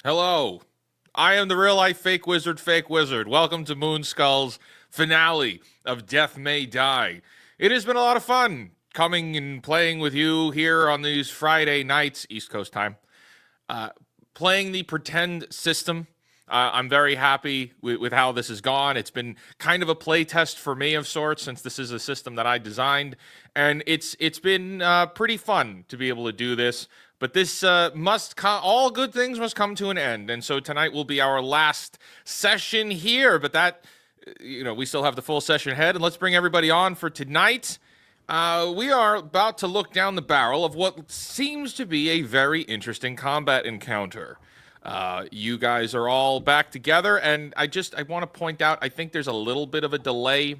Hello, I am the real-life fake wizard, Welcome to Moonskull's finale of Death May Die. It has been a lot of fun coming and playing with you here on these Friday nights, East Coast time, playing the pretend system. I'm very happy with how this has gone. It's been kind of a play test for me of sorts, since this is a system that I designed, and it's been pretty fun to be able to do this. But this all good things must come to an end, and so tonight will be our last session here. But that, we still have the full session ahead, and let's bring everybody on for tonight. We are about to look down the barrel of what seems to be a very interesting combat encounter. You guys are all back together, and I want to point out, I think there's a little bit of a delay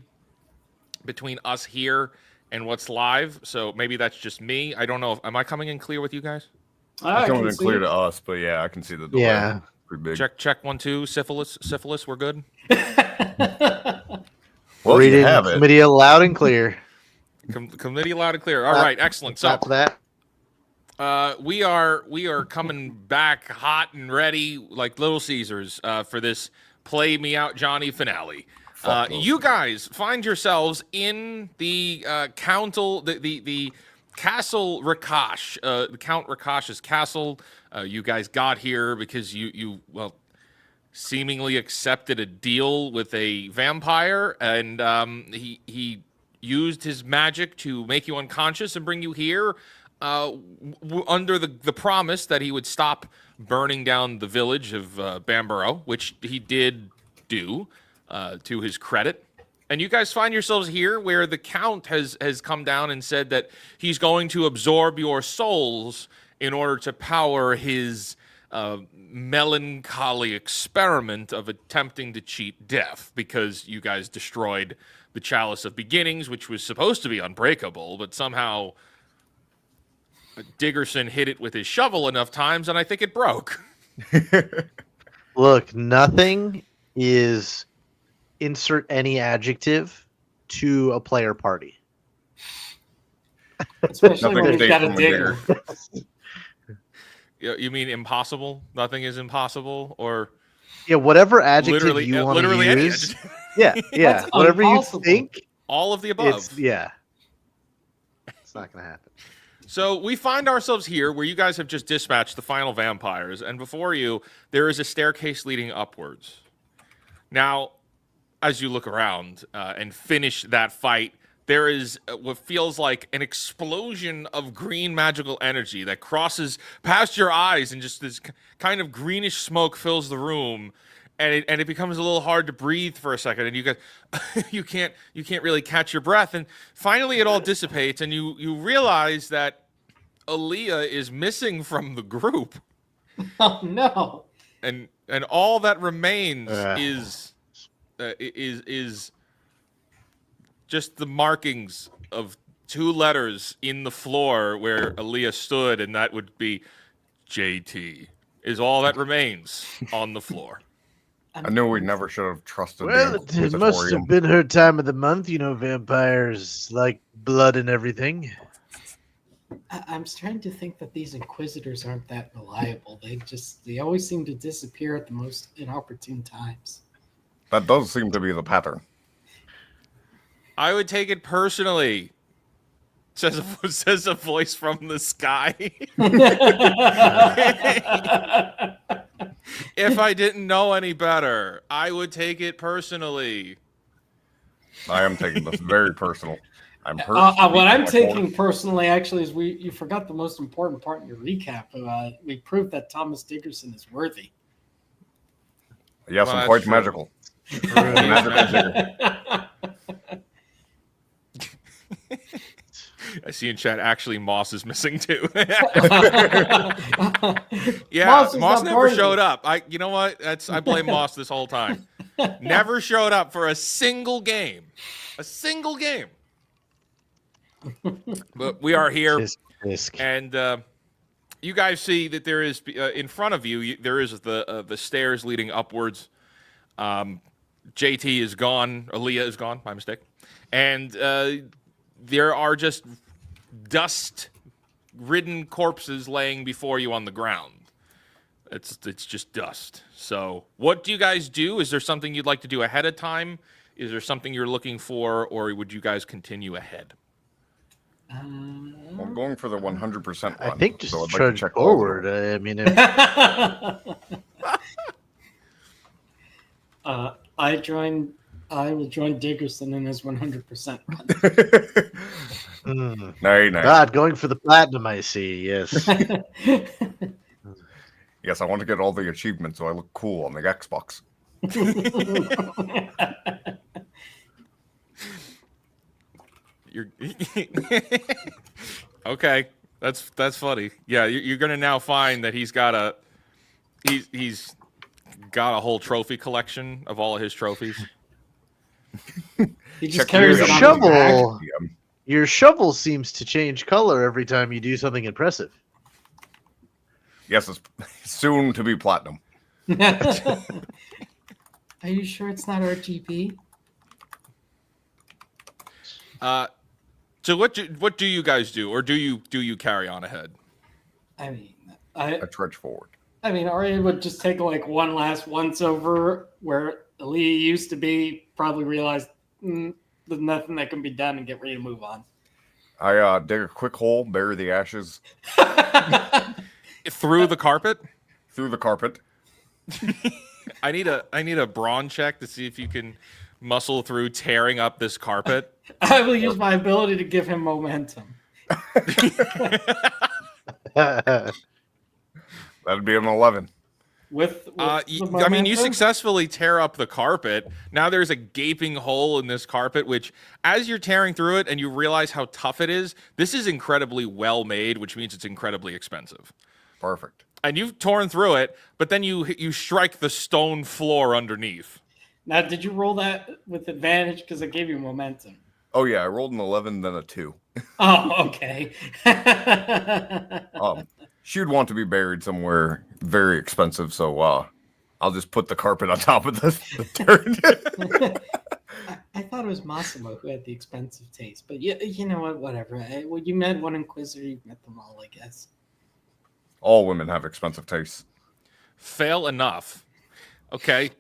between us here and what's live, so maybe that's just me. I don't know. Am I coming in clear with you guys? It's coming in clear to us, but yeah, I can see the delay. Yeah. Pretty big. Check 1 2. Syphilis, we're good. Well, Read you it have in it. committee loud and clear. Committee loud and clear. All right, excellent. So Stop that. we are coming back hot and ready like Little Caesars for this Play Me Out Johnny finale. You guys find yourselves in the the Castle Rakash, Count Rakash's castle. You guys got here because you seemingly accepted a deal with a vampire, and he used his magic to make you unconscious and bring you here under the promise that he would stop burning down the village of Bamborough, which he did do, to his credit. And you guys find yourselves here where the Count has come down and said that he's going to absorb your souls in order to power his melancholy experiment of attempting to cheat death, because you guys destroyed the Chalice of Beginnings, which was supposed to be unbreakable, but somehow Diggerson hit it with his shovel enough times, and I think it broke. Look, nothing is insert any adjective to a player party. Especially when Nothing you've got a from a digger. You mean impossible? Nothing is impossible, or Yeah, whatever adjective literally, you want literally to any use. adjective. Yeah, That's whatever impossible. you think. All of the above. It's not gonna happen. So we find ourselves here where you guys have just dispatched the final vampires, and before you, there is a staircase leading upwards. Now, as you look around and finish that fight, there is what feels like an explosion of green magical energy that crosses past your eyes, and just this kind of greenish smoke fills the room, and it becomes a little hard to breathe for a second, and you guys you can't really catch your breath, and finally it all dissipates, and you realize that Aaliyah is missing from the group, Oh no! and all that remains Ugh. is just the markings of 2 letters in the floor where Aaliyah stood, and that would be JT, is all that remains on the floor. I knew we never should have trusted Well, the it must have been her time of the month. You know, vampires like blood and everything. I'm starting to think that these inquisitors aren't that reliable. They always seem to disappear at the most inopportune times. That does seem to be the pattern. I would take it personally, says a voice from the sky. If I didn't know any better, I would take it personally. I am taking this very personal. I'm hurt. What I'm taking personally, actually, is you forgot the most important part in your recap. We proved that Thomas Diggerson is worthy. Yes, Well, I'm that's quite true. magical. Magical digger. I see in chat, actually, Moss is missing too. Yeah, Moss is Moss not never worthy. showed up. I know what? I blame Moss this whole time. Never showed up for a single game. A single game. But we are here, Tisk, tisk. and you guys see that there is in front of you. There is the stairs leading upwards. JT is gone. Aaliyah is gone. My mistake. And there are just dust-ridden corpses laying before you on the ground. It's just dust. So what do you guys do? Is there something you'd like to do ahead of time? Is there something you're looking for, or would you guys continue ahead? I'm going for the 100% one. I think just so I'd like to trudge check all of forward. them. I mean, if, I will join Diggerson in his 100% run. Nay. God, going for the platinum, I see. Yes. Yes, I want to get all the achievements so I look cool on the Xbox. You're okay. That's funny. Yeah, you're gonna now find that he's got a whole trophy collection of all of his trophies. He just Check carries your it on shovel. his Your shovel seems to change color every time you do something impressive. Yes, it's soon to be platinum. back. Are you sure it's not RGB? So what do you guys do, or do you carry on ahead? I mean, I trudge forward. Arya would just take like one last once over where Aaliyah used to be. Probably realize there's nothing that can be done and get ready to move on. I dig a quick hole, bury the ashes Through the carpet? through the carpet. I need a brawn check to see if you can muscle through tearing up this carpet. I will use my ability to give him momentum. That'd be an 11. With I the mean, you momentum? successfully tear up the carpet. Now there's a gaping hole in this carpet, which, as you're tearing through it and you realize how tough it is, this is incredibly well made, which means it's incredibly expensive. Perfect. And you've torn through it, but then you strike the stone floor underneath. Now, did you roll that with advantage because it gave you momentum? Oh yeah, I rolled an 11, then a 2. Oh, okay. She'd want to be buried somewhere very expensive, so I'll just put the carpet on top of the dirt. I thought it was Massimo who had the expensive taste, but you know what? Whatever. Well, you met one Inquisitor, you've met them all, I guess. All women have expensive tastes. Fail enough. Okay.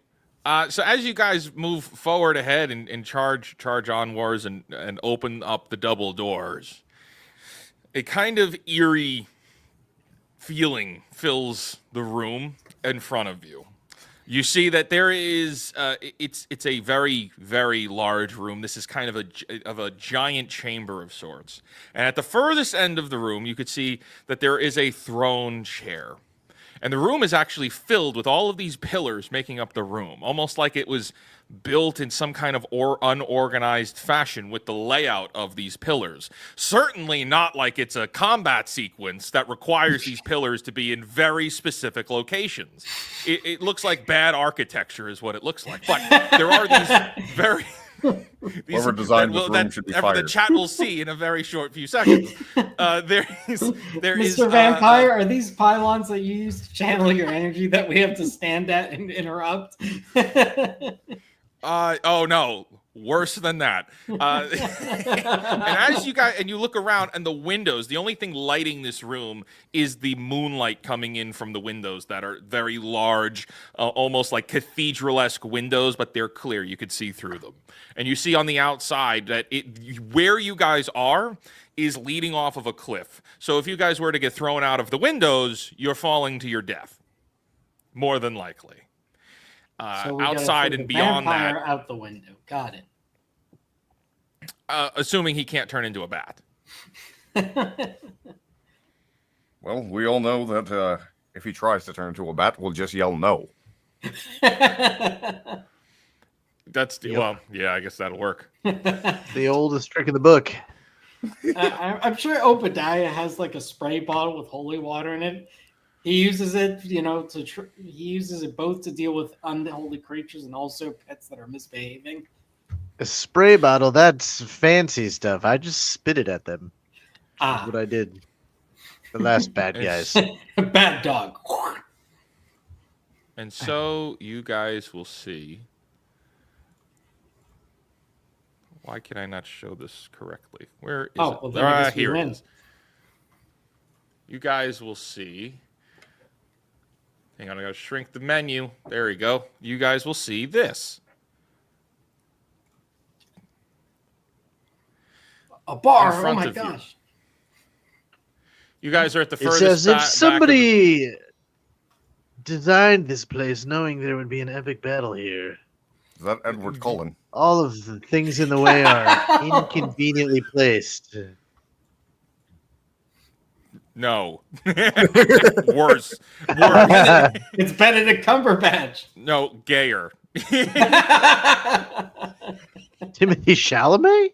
So as you guys move forward ahead and charge onwards and open up the double doors, a kind of eerie feeling fills the room in front of you. You see that there is it's a very, very large room. This is kind of a giant chamber of sorts. And at the furthest end of the room, you could see that there is a throne chair. And the room is actually filled with all of these pillars making up the room, almost like it was built in some kind of unorganized fashion with the layout of these pillars. Certainly not like it's a combat sequence that requires these pillars to be in very specific locations. It looks like bad architecture is what it looks like. But there are these very... Whoever designed this room should be fired. The chat will see in a very short few seconds. There is Mr. Vampire, are these pylons that you use to channel your energy that we have to stand at and interrupt? Oh no, worse than that. And as you look around, and the windows, the only thing lighting this room is the moonlight coming in from the windows that are very large, almost like cathedral-esque windows, but they're clear. You could see through them. And you see on the outside that where you guys are is leading off of a cliff. So if you guys were to get thrown out of the windows, you're falling to your death, more than likely. So we gotta outside throw and the beyond vampire that, out the window. Got it. Assuming he can't turn into a bat. Well, we all know that if he tries to turn into a bat, we'll just yell no. Well, yeah, I guess that'll work. The oldest trick in the book. I'm sure Obadiah has like a spray bottle with holy water in it. He uses it, he uses it both to deal with unholy creatures and also pets that are misbehaving. A spray bottle, that's fancy stuff. I just spit it at them. That's what I did. The last bad guys. Bad dog. And so you guys will see. Why can I not show this correctly? Where is it? Well, then I guess we here win. it is. You guys will see Hang on, I gotta shrink the menu. There we go. You guys will see this. A bar. In Oh front my of you. gosh. You guys are at the It's furthest as if back of the- somebody designed this place knowing there would be an epic battle here. Is that Edward Cullen? All of the things in the way are inconveniently placed. No. Worse. Worse. It's Benedict Cumberbatch. No, gayer. Timothy Chalamet?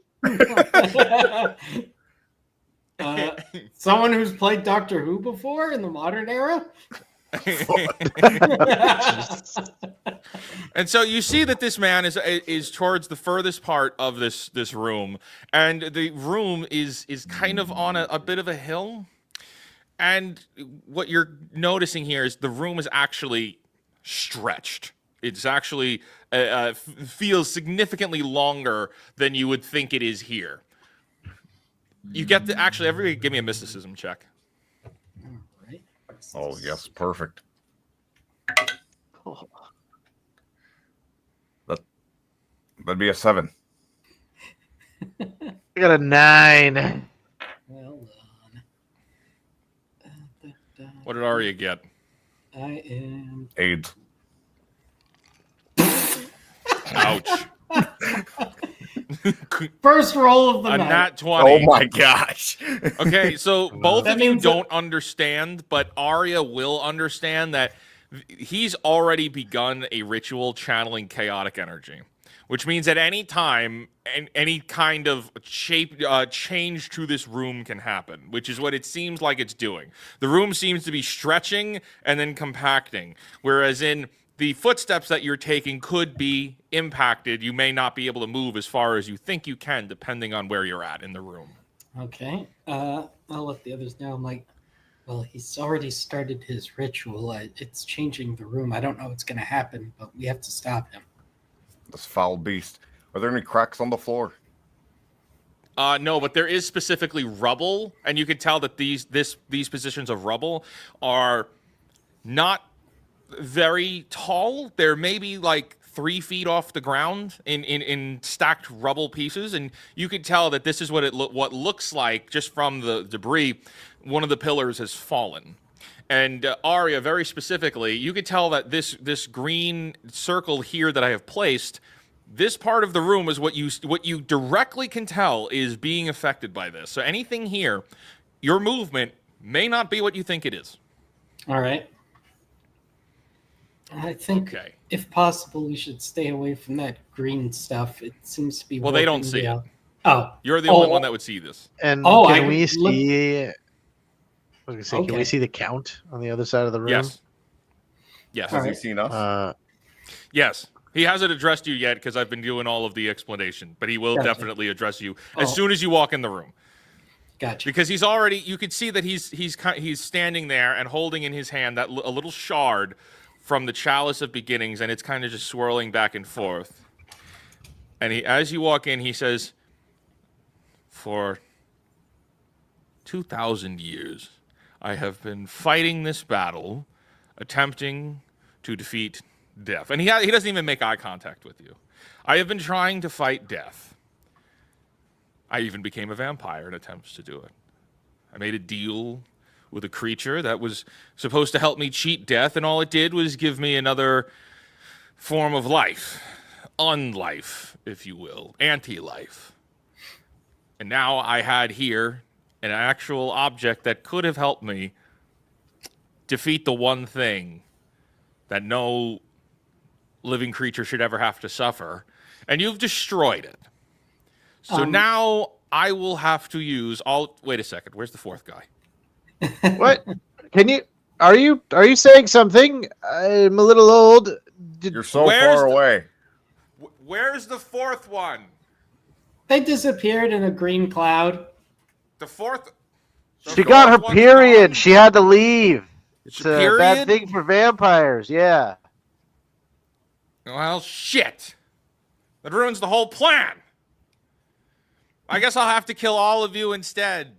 Someone who's played Doctor Who before in the modern era? And so you see that this man is towards the furthest part of this room, and the room is kind of on a bit of a hill. And what you're noticing here is the room is actually stretched. It's actually feels significantly longer than you would think it is here. You get the actually everybody give me a mysticism check. Right. Oh, yes, perfect. Oh, That'd be a 7. I got a 9. Well done. What did Arya get? I am. AIDS. Ouch. First roll of the A night. nat 20. Oh my gosh. Okay, so both That of you means that- don't understand, but Arya will understand that he's already begun a ritual channeling chaotic energy, which means at any time, any kind of change to this room can happen, which is what it seems like it's doing. The room seems to be stretching and then compacting, whereas in the footsteps that you're taking could be impacted. You may not be able to move as far as you think you can, depending on where you're at in the room. Okay. I'll let the others know. I'm like, well, he's already started his ritual. It's changing the room. I don't know what's going to happen, but we have to stop him. This foul beast. Are there any cracks on the floor? No, but there is specifically rubble, and you can tell that these positions of rubble are not very tall. They're maybe like 3 feet off the ground in stacked rubble pieces, and you can tell that this is what what looks like just from the debris. One of the pillars has fallen. And Arya, very specifically, you could tell that this green circle here that I have placed, this part of the room is what you directly can tell is being affected by this. So anything here, your movement may not be what you think it is. All right. I think, Okay. if possible, we should stay away from that green stuff. It seems to be. Well, they don't working see the it. out- Oh, You're the only one that would see this. And Oh, I can we can look- see? I was gonna say, can Okay. we see the count on the other side of the room? Yes. Yes. All Has he right. seen us? Yes. He hasn't addressed you yet because I've been doing all of the explanation, but he will Gotcha. definitely address you as Oh. soon as you walk in the room. gotcha. Because he's already, you could see that he's standing there and holding in his hand that a little shard from the chalice of beginnings, and it's kind of just swirling back and forth. And as you walk in, he says, "For 2,000 years, I have been fighting this battle, attempting to defeat death." And he doesn't even make eye contact with you. "I have been trying to fight death. I even became a vampire in attempts to do it. I made a deal with a creature that was supposed to help me cheat death, and all it did was give me another form of life. Unlife, if you will. Anti-life. And now I had here an actual object that could have helped me defeat the one thing that no living creature should ever have to suffer, and you've destroyed it. So now I will have to use all. Wait a second. Where's the fourth guy? What? Can you? Are you saying something? I'm a little old. You're so Where's far the- away. Where's the fourth one? They disappeared in a green cloud. The fourth. the She got her fourth one's period. gone? She had to leave. It's a Period? bad thing for vampires. Yeah. Well, shit. That ruins the whole plan. I guess I'll have to kill all of you instead.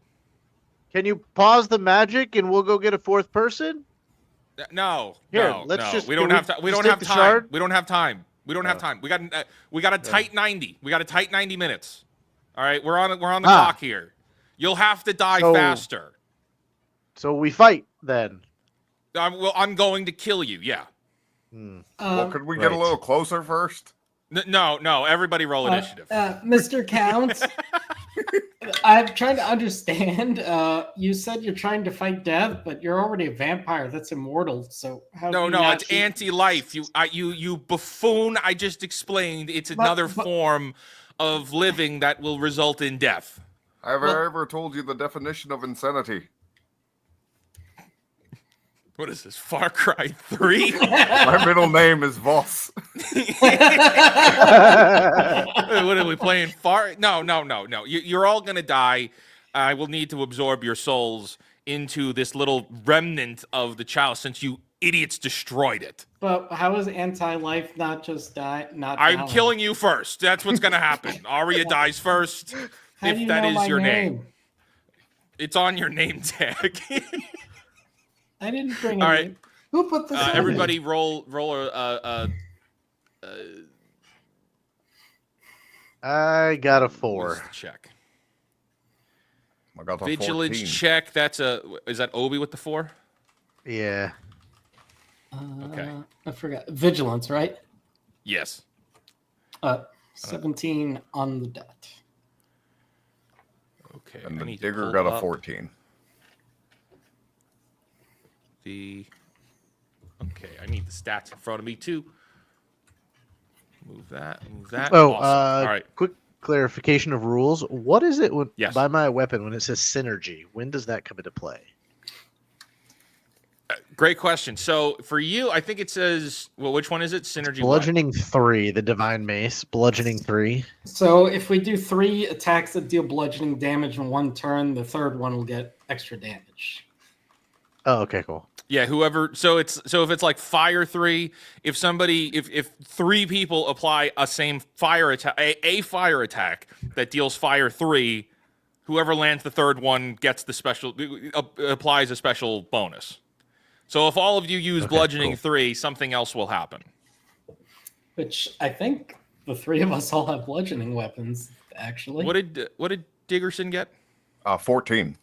Can you pause the magic and we'll go get a fourth person? No, Here, no, let's no. just- We can don't we have to. We just don't take have the time. shard? We don't have time. We don't have time. We got a tight 90. We got a tight 90 minutes. All right, we're on the clock here. You'll have to die faster. So we fight then. I'm going to kill you. Yeah. Well, could we get a Right. little closer first? No. Everybody roll initiative. Mr. Count, I'm trying to understand. You said you're trying to fight death, but you're already a vampire that's immortal. So how? No, do you it's actually- anti-life. You buffoon! I just explained it's another form of living that will result in death. Have I ever told you the definition of insanity? What is this? Far Cry 3? My middle name is Voss. What are we playing? No. You're all gonna die. I will need to absorb your souls into this little remnant of the chalice since you idiots destroyed it. But how is anti-life not just die? Not. I'm dying? killing you first. That's what's gonna happen. Arya dies first. How do If you that know is my your name. It's on your name tag. I didn't bring. All a right. name. Who put this? on Everybody, roll a I got a 4. check. I got the Vigilance 14. check. Is that Obi with the 4? Yeah. Okay. I forgot. Vigilance, right? Yes. 17 on the dot. Okay. And I the need to digger pull got a up 14. Okay, I need the stats in front of me too. Move that. Oh, Awesome. All right. quick clarification of rules. What is it when Yes. by my weapon when it says synergy? When does that come into play? Great question. So for you, I think it says, well, which one is it? Synergy. What? Bludgeoning 3, the divine mace. Bludgeoning 3. So if we do 3 attacks that deal bludgeoning damage in one turn, the third one will get extra damage. Oh, okay, cool. Yeah, whoever. So if it's like fire 3, if 3 people apply a same fire attack, a fire attack that deals fire 3, whoever lands the third one gets the special applies a special bonus. So if all of you use bludgeoning 3, something else will happen. Which I think the 3 of us all have bludgeoning weapons, actually. What did Diggerson get? 14.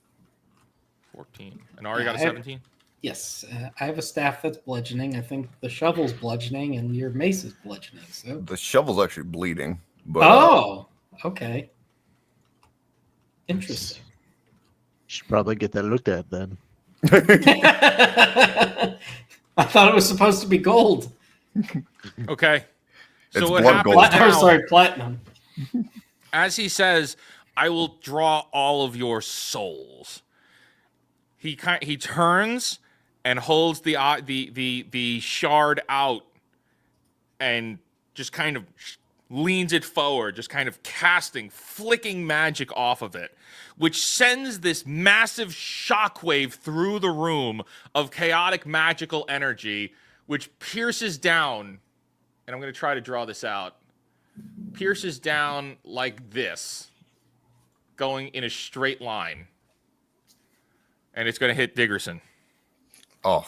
14. And Ari Yeah, got a 17. Yes, I have a staff that's bludgeoning. I think the shovel's bludgeoning, and your mace is bludgeoning. So. The shovel's actually bleeding. But, Oh, okay. Interesting. Should probably get that looked at then. I thought it was supposed to be gold. Okay. So It's what blood happens gold. now, Sorry, platinum. as he says, I will draw all of your souls. He turns and holds the shard out and just kind of leans it forward, just kind of flicking magic off of it, which sends this massive shockwave through the room of chaotic magical energy, which pierces down, and I'm going to try to draw this out, pierces down like this, going in a straight line. And it's going to hit Diggerson. Oh,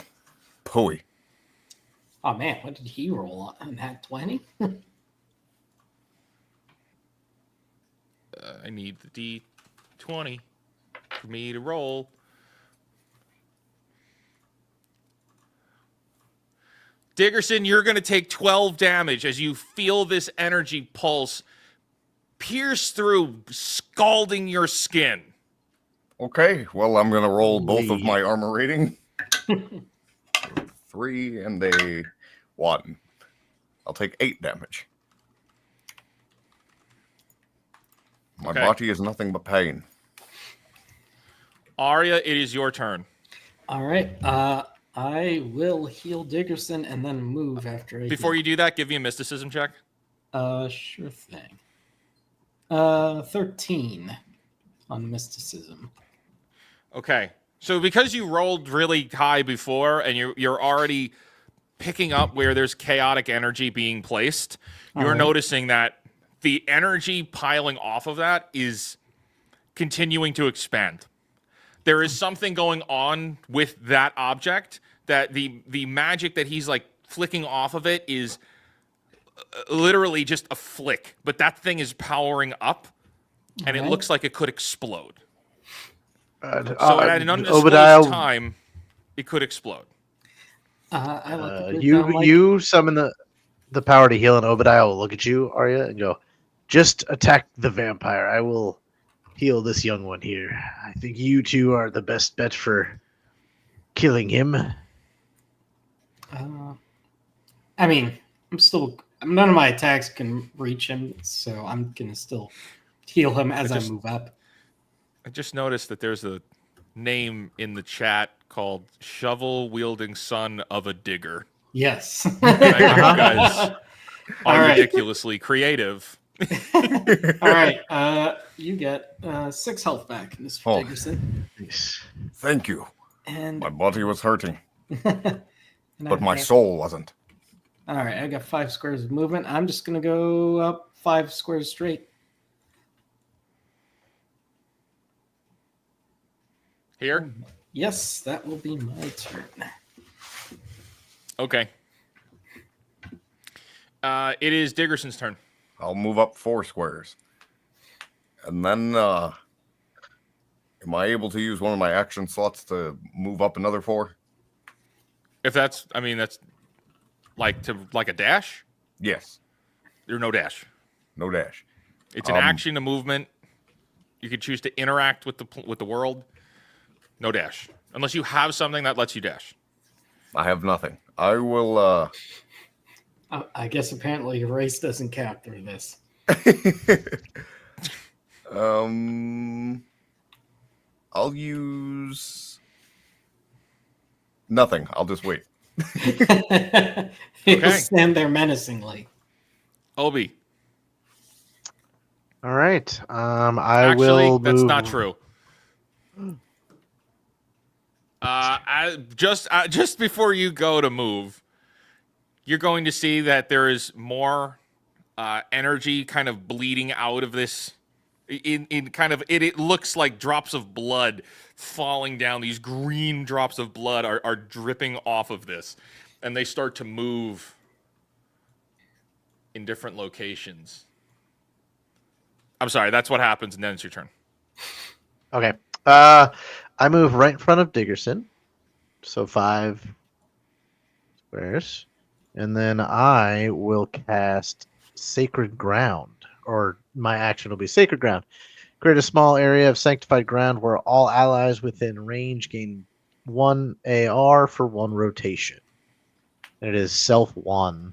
pooey. Oh man, what did he roll on that 20? I need the D20 for me to roll. Diggerson, you're going to take 12 damage as you feel this energy pulse pierce through, scalding your skin. Okay, well, I'm going to roll both of Holy. my armor rating. 3 and a 1. I'll take 8 damage. My Okay. body is nothing but pain. Arya, it is your turn. All right. I will heal Diggerson and then move after I Before you do that, give me a mysticism check. Sure thing. 13 on mysticism. Okay. So because you rolled really high before and you're already picking up where there's chaotic energy being placed, you're Alright. noticing that the energy piling off of that is continuing to expand. There is something going on with that object that the magic that he's like flicking off of it is literally just a flick, but that thing is powering up, and it looks like it could explode. So at an undisclosed Obadiah, time, it could explode. I look at the group, I'm like, you summon the power to heal, and Obadiah will look at you, Arya, and go, "Just attack the vampire. I will heal this young one here. I think you two are the best bet for killing him." I mean, none of my attacks can reach him, so I'm gonna still heal him as I move up. I just noticed that there's a name in the chat called Shovel Wielding Son of a Digger. Yes. I think you guys are ridiculously creative. All right. You get 6 health back, Mr. Dickerson. Nice. Thank you. And My body was hurting, and but my soul wasn't. All right, I got 5 squares of movement. I'm just gonna go up 5 squares straight. Here? Yes, that will be my turn. Okay. It is Diggerson's turn. I'll move up 4 squares. And then, am I able to use one of my action slots to move up another 4? If that's, I mean, that's like a dash? Yes. There's no dash. No dash. It's an action, a movement. You can choose to interact with the world. No dash. Unless you have something that lets you dash. I have nothing. I will, I guess apparently race doesn't count through this. I'll use nothing. I'll just wait. He'll stand there menacingly. Obi. All right. Actually, will. That's move... not true. Just before you go to move, you're going to see that there is more energy kind of bleeding out of this. In kind of it looks like drops of blood falling down. These green drops of blood are dripping off of this, and they start to move in different locations. I'm sorry, that's what happens, and then it's your turn. Okay. I move right in front of Diggerson, so 5 squares, and then I will cast Sacred Ground, or my action will be Sacred Ground. Create a small area of sanctified ground where all allies within range gain 1 AR for 1 rotation. And it is self 1.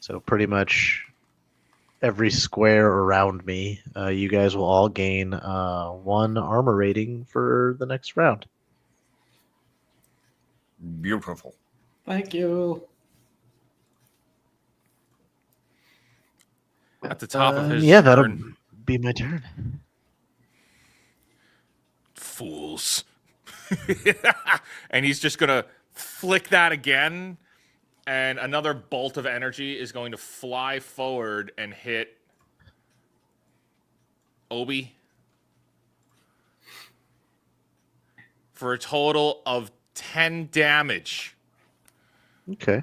So pretty much every square around me, you guys will all gain 1 armor rating for the next round. Beautiful. Thank you. At the top of his that'll turn. be my turn. Fools. And he's just going to flick that again, and another bolt of energy is going to fly forward and hit Obi for a total of 10 damage. Okay.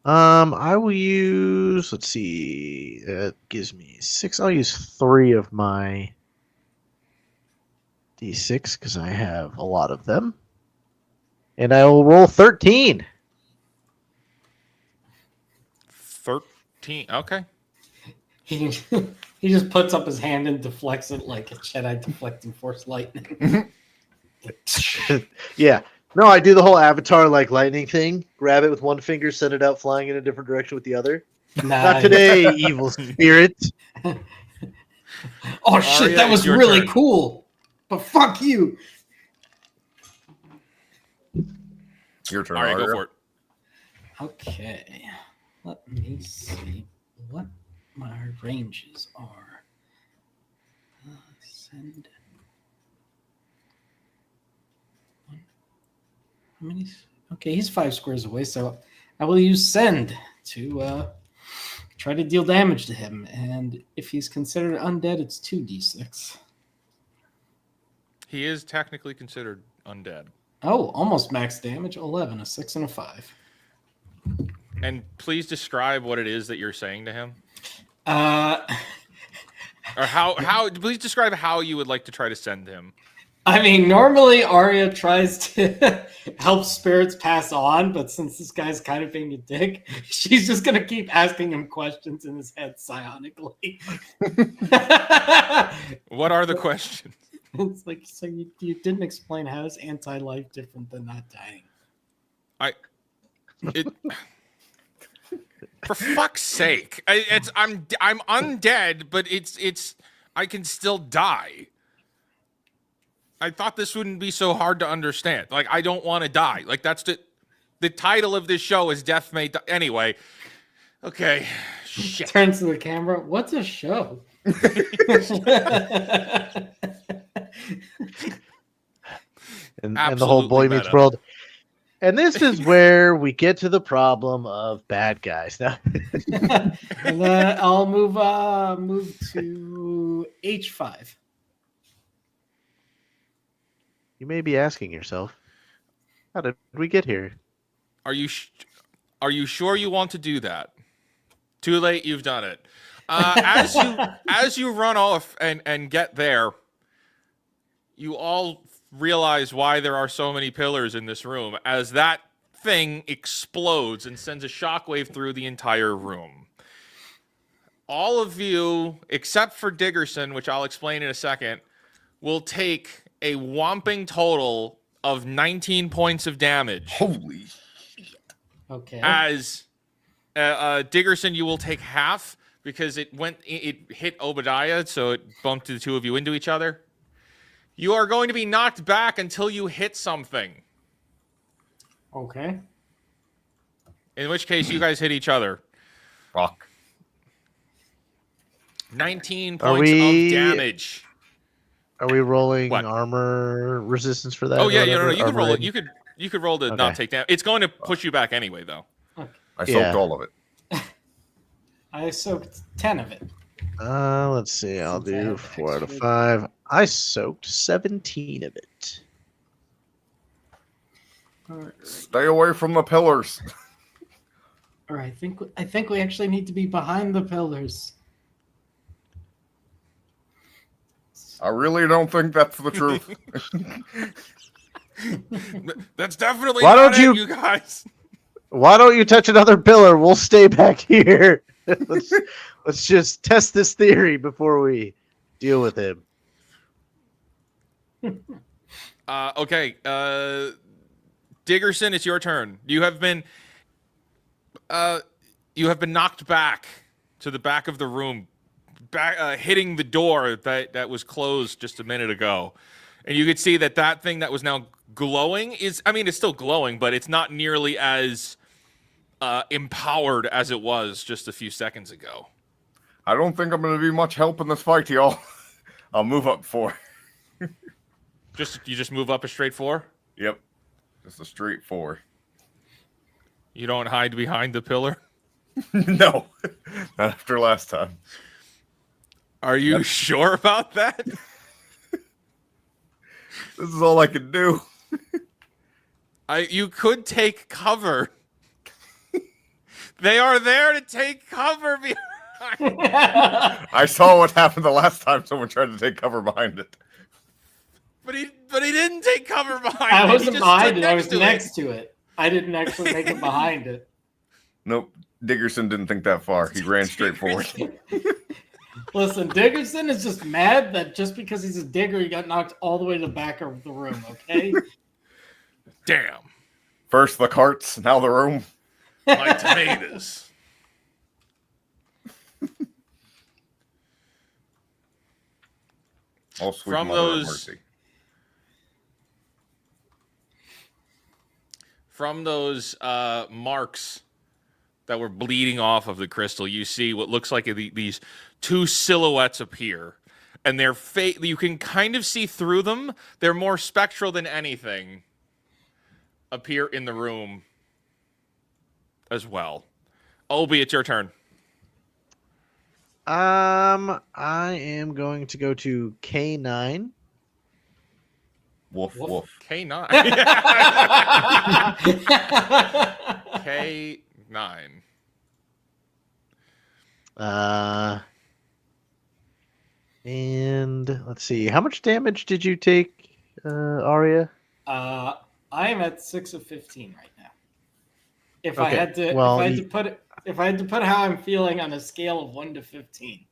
I will use, let's see, that gives me 6. I'll use 3 of my D6 because I have a lot of them. And I will roll 13. 13. Okay. He just puts up his hand and deflects it like a Jedi deflecting Force lightning. Yeah. No, I do the whole Avatar like lightning thing. Grab it with one finger, send it out flying in a different direction with the other. Not today, evil spirit. Oh shit, that was really turn. cool. But fuck you. Your turn. All right, go Arya. for it. Okay. Let me see what my ranges are. Send. How many? Okay, he's 5 squares away, so I will use send to try to deal damage to him. And if he's considered undead, it's 2d6. He is technically considered undead. Oh, almost max damage. 11, a 6, and a 5. And please describe what it is that you're saying to him. Uh, Or how please describe how you would like to try to send him. I mean, normally Arya tries to help spirits pass on, but since this guy's kind of being a dick, she's just gonna keep asking him questions in his head psionically. What are the questions? It's like, so you didn't explain how is anti-life different than not dying? For fuck's sake, I'm undead, but it's I can still die. I thought this wouldn't be so hard to understand. Like, I don't want to die. Like, that's the title of this show is Death May Die. Anyway, okay. Shit. Turns to the camera. What's a show? And the whole Boy Absolutely Meets meta. World. And this is where we get to the problem of bad guys. Now, And then I'll move to H5. you may be asking yourself, how did we get here? Are you sure you want to do that? Too late, you've done it. As you run off and get there, you all realize why there are so many pillars in this room, as that thing explodes and sends a shockwave through the entire room. All of you, except for Diggerson, which I'll explain in a second, will take a whomping total of 19 points of damage. Holy Okay. As Diggerson, you will take half because it hit Obadiah, so it bumped the two of you into each other. You are going to be knocked back until you hit something. Okay. In which case, you guys hit each other. fuck. 19 Are points we- of damage. Are we rolling What? armor resistance for that? Oh or yeah, no, whatever? you can Armor roll it. rating? You could roll to Okay. not take damage. It's going to push you back anyway, though. I soaked Yeah. all of it. I soaked 10 of it. Let's see. I'll Since I do have 4 out of extra- 5. I soaked 17 of it. All right. Stay away from the pillars. All right. I think we actually need to be behind the pillars. I really don't think that's the truth. That's definitely Why not don't it, you guys. Why don't you touch another pillar? We'll stay back here. let's just test this theory before we deal with him. Okay, Diggerson, it's your turn. You have been knocked back to the back of the room, hitting the door that was closed just a minute ago, and you could see that thing that was now glowing it's still glowing, but it's not nearly as empowered as it was just a few seconds ago. I don't think I'm going to be much help in this fight, y'all. I'll move up 4. You just move up a straight 4. Yep. Just a straight 4. You don't hide behind the pillar. No. Not after last time. Are you sure about that? This is all I can do. You could take cover. They are there to take cover behind. I saw what happened the last time someone tried to take cover behind it. But he didn't take cover behind I it. He wasn't just behind stood it. I was to next to it. I didn't actually make it behind it. Nope. Diggerson didn't think that far. He ran straight forward. Listen, Diggerson is just mad that just because he's a digger, he got knocked all the way to the back of the room, okay? Damn. First the carts, now the room. My tomatoes. Oh, sweet From mother of those- mercy. From those marks that were bleeding off of the crystal, you see what looks like these two silhouettes appear. And they're you can kind of see through them. They're more spectral than anything. Appear in the room as well. Obi, it's your turn. I am going to go to K9. Woof Woof. woof. K9. K9. And let's see. How much damage did you take, Arya? I am at 6 of 15 right now. If I Okay, had to, well, if I had to put how I'm feeling on a scale of 1 to 15.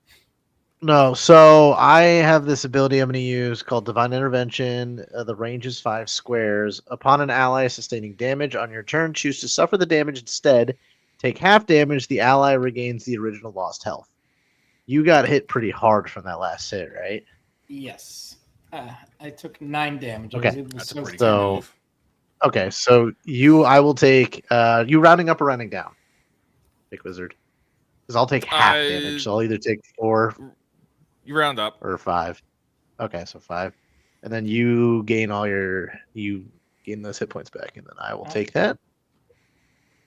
No, so I have this ability I'm going to use called Divine Intervention. The range is 5 squares. Upon an ally sustaining damage on your turn, choose to suffer the damage instead. Take half damage. The ally regains the original lost health. You got hit pretty hard from that last hit, right? Yes. I took 9 damage. Okay. I was able to That's a soak pretty that. good So- move. Okay, so I will take you rounding up or rounding down, Big Wizard. Because I'll take half damage, so I'll either take 4 You round up. or 5. Okay, so 5, and then you gain those hit points back, and then I will take that.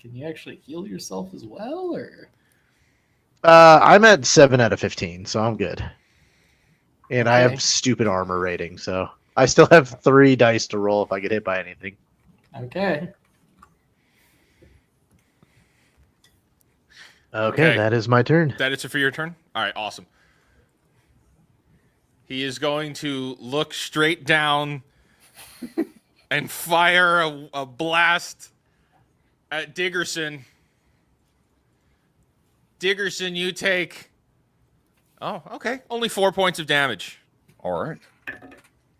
Can you actually heal yourself as well, or? I'm at 7 out of 15, so I'm good. And I Okay. have stupid armor rating, so I still have 3 dice to roll if I get hit by anything. Okay. Okay, that is my turn. That is it for your turn? All right, awesome. He is going to look straight down and fire a blast at Diggerson. Diggerson, you take... Oh, okay. Only 4 points of damage. All right.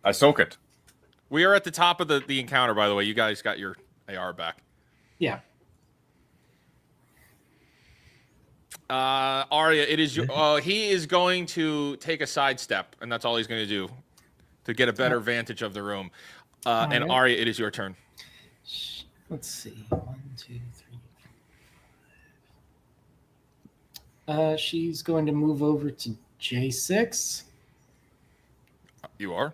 I soak it. We are at the top of the encounter, by the way. You guys got your AR back. Yeah. Arya, it is your... he is going to take a sidestep, and that's all he's going to do to get a better vantage of the room. And right. Arya, it is your turn. Let's see. 1, 2, 3. She's going to move over to J6. You are?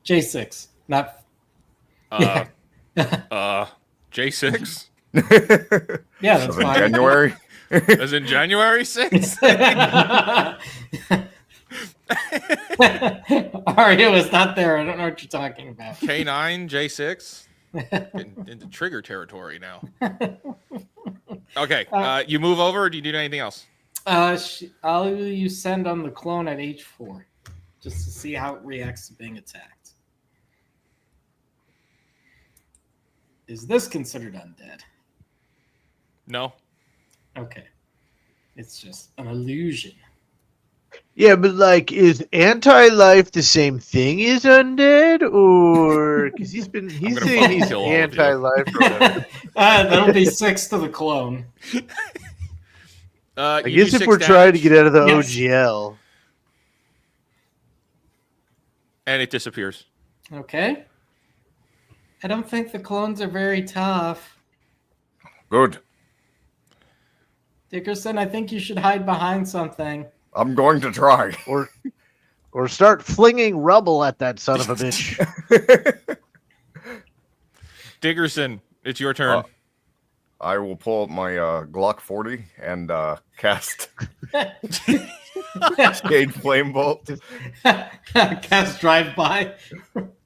J6, not. J6? Yeah, that's So in fine. January. As in January 6th? Aria was not there. I don't know what you're talking about. K9, J6? Into trigger territory now. Okay, you move over, or do you do anything else? I'll use send on the clone at H4 just to see how it reacts to being attacked. Is this considered undead? No. Okay. It's just an illusion. Yeah, but like, is anti-life the same thing as undead, or because he's gonna saying fucking he's kill all of you. anti-life? Or whatever. That'll be 6 to the clone. I guess if we're trying to get out of the Yes. OGL, And it disappears. Okay. I don't think the clones are very tough. Good. Dickerson, I think you should hide behind something. I'm going to try. or start flinging rubble at that son of a bitch. Diggerson, it's your turn. I will pull up my Glock 40 and cast Cascade Flame Bolt Cast drive by.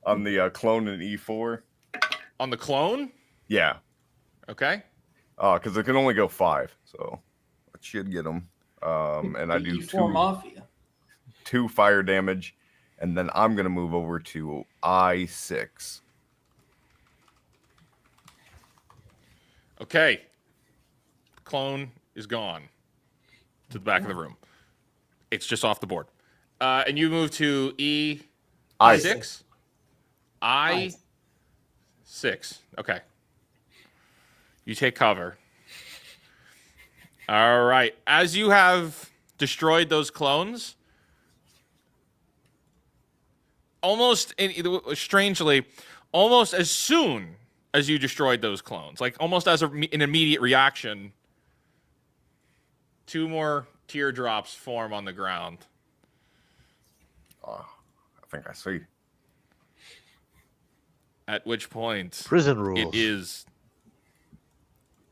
on the clone in E4. On the clone? Yeah, Okay. because it can only go 5, so it should get them. And I do E4 Mafia. 2 fire damage, and then I'm gonna move over to I6. Okay. Clone is gone to the back of the room. It's just off the board. And you move to E6? I6. I6. Okay. You take cover. All right. As you have destroyed those clones, strangely, almost as soon as you destroyed those clones, like almost as an immediate reaction, 2 more teardrops form on the ground. I think I see. At which point, Prison rules. it is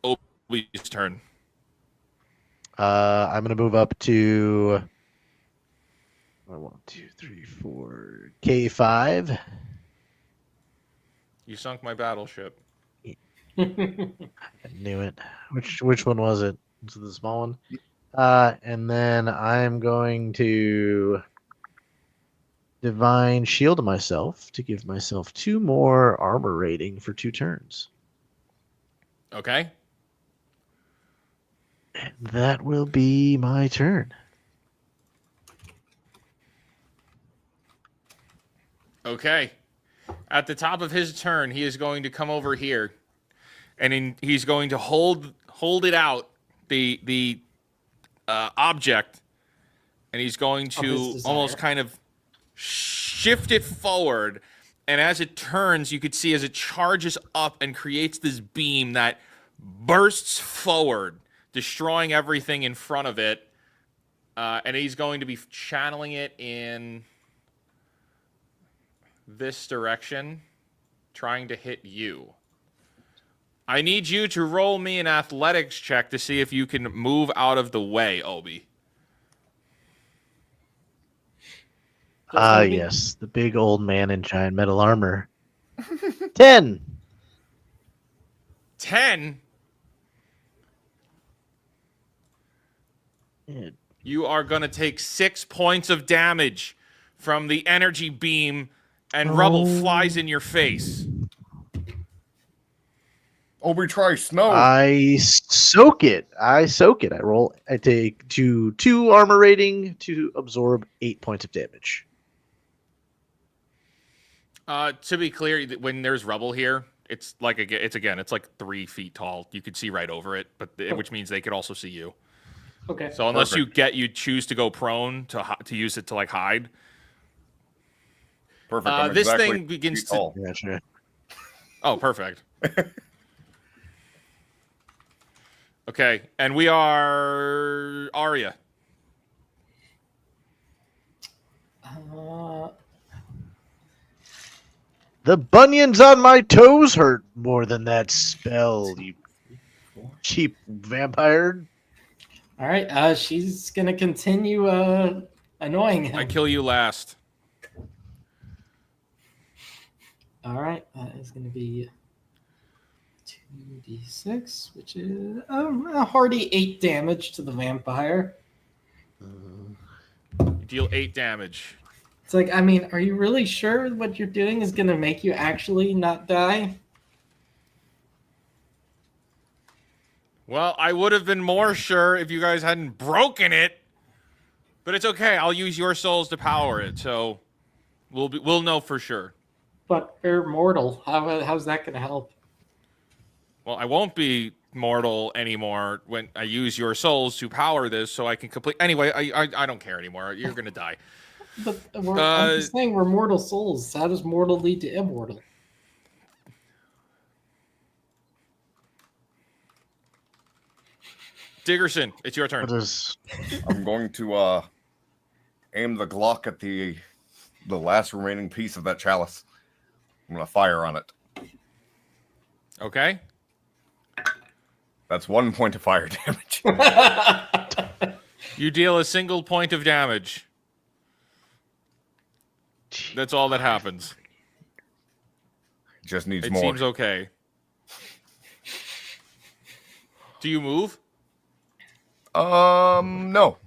Obi's turn. I'm gonna move up to 1, 2, 3, 4, K5. You sunk my battleship. I knew it. Which one was it? Was it the small one? And then I'm going to divine shield myself to give myself 2 more armor rating for 2 turns. Okay. And that will be my turn. Okay. At the top of his turn, he is going to come over here, and he's going to hold it out, the object, and he's going to almost kind of shift it forward. And as it turns, you could see as it charges up and creates this beam that bursts forward, destroying everything in front of it. And he's going to be channeling it in this direction, trying to hit you. I need you to roll me an athletics check to see if you can move out of the way, Obi. Yes, the big old man in giant metal armor. 10. 10? You are going to take 6 points of damage from the energy beam, and rubble flies in your face. Obi, try snow. I soak it. I roll. I take 2 armor rating to absorb 8 points of damage. To be clear, when there's rubble here, it's like it's like 3 feet tall. You could see right over it, but which means they could also see you. Okay. So unless you choose to go prone to use it to like hide. Perfect. I'm This exactly thing begins 8 to. tall. Yeah, sure. Oh, perfect. Okay, and we are Arya. The bunions on my toes hurt more than that spell, you cheap vampire. All right. She's gonna continue annoying him. I kill you last. All right. That is gonna be 2d6, which is a hearty 8 damage to the vampire. You deal 8 damage. It's like, I mean, are you really sure what you're doing is gonna make you actually not die? Well, I would have been more sure if you guys hadn't broken it, but it's okay. I'll use your souls to power it, so we'll know for sure. But you're mortal. How's that gonna help? Well, I won't be mortal anymore when I use your souls to power this, so I can complete. Anyway, I don't care anymore. You're gonna die. But I'm just saying we're mortal souls. How does mortal lead to immortal? Diggerson, it's your turn. What is... I'm going to aim the Glock at the last remaining piece of that chalice. I'm going to fire on it. Okay. That's 1 point of fire damage. You deal a single point of damage. That's all that happens. Just needs It more. seems okay. Do you move? No.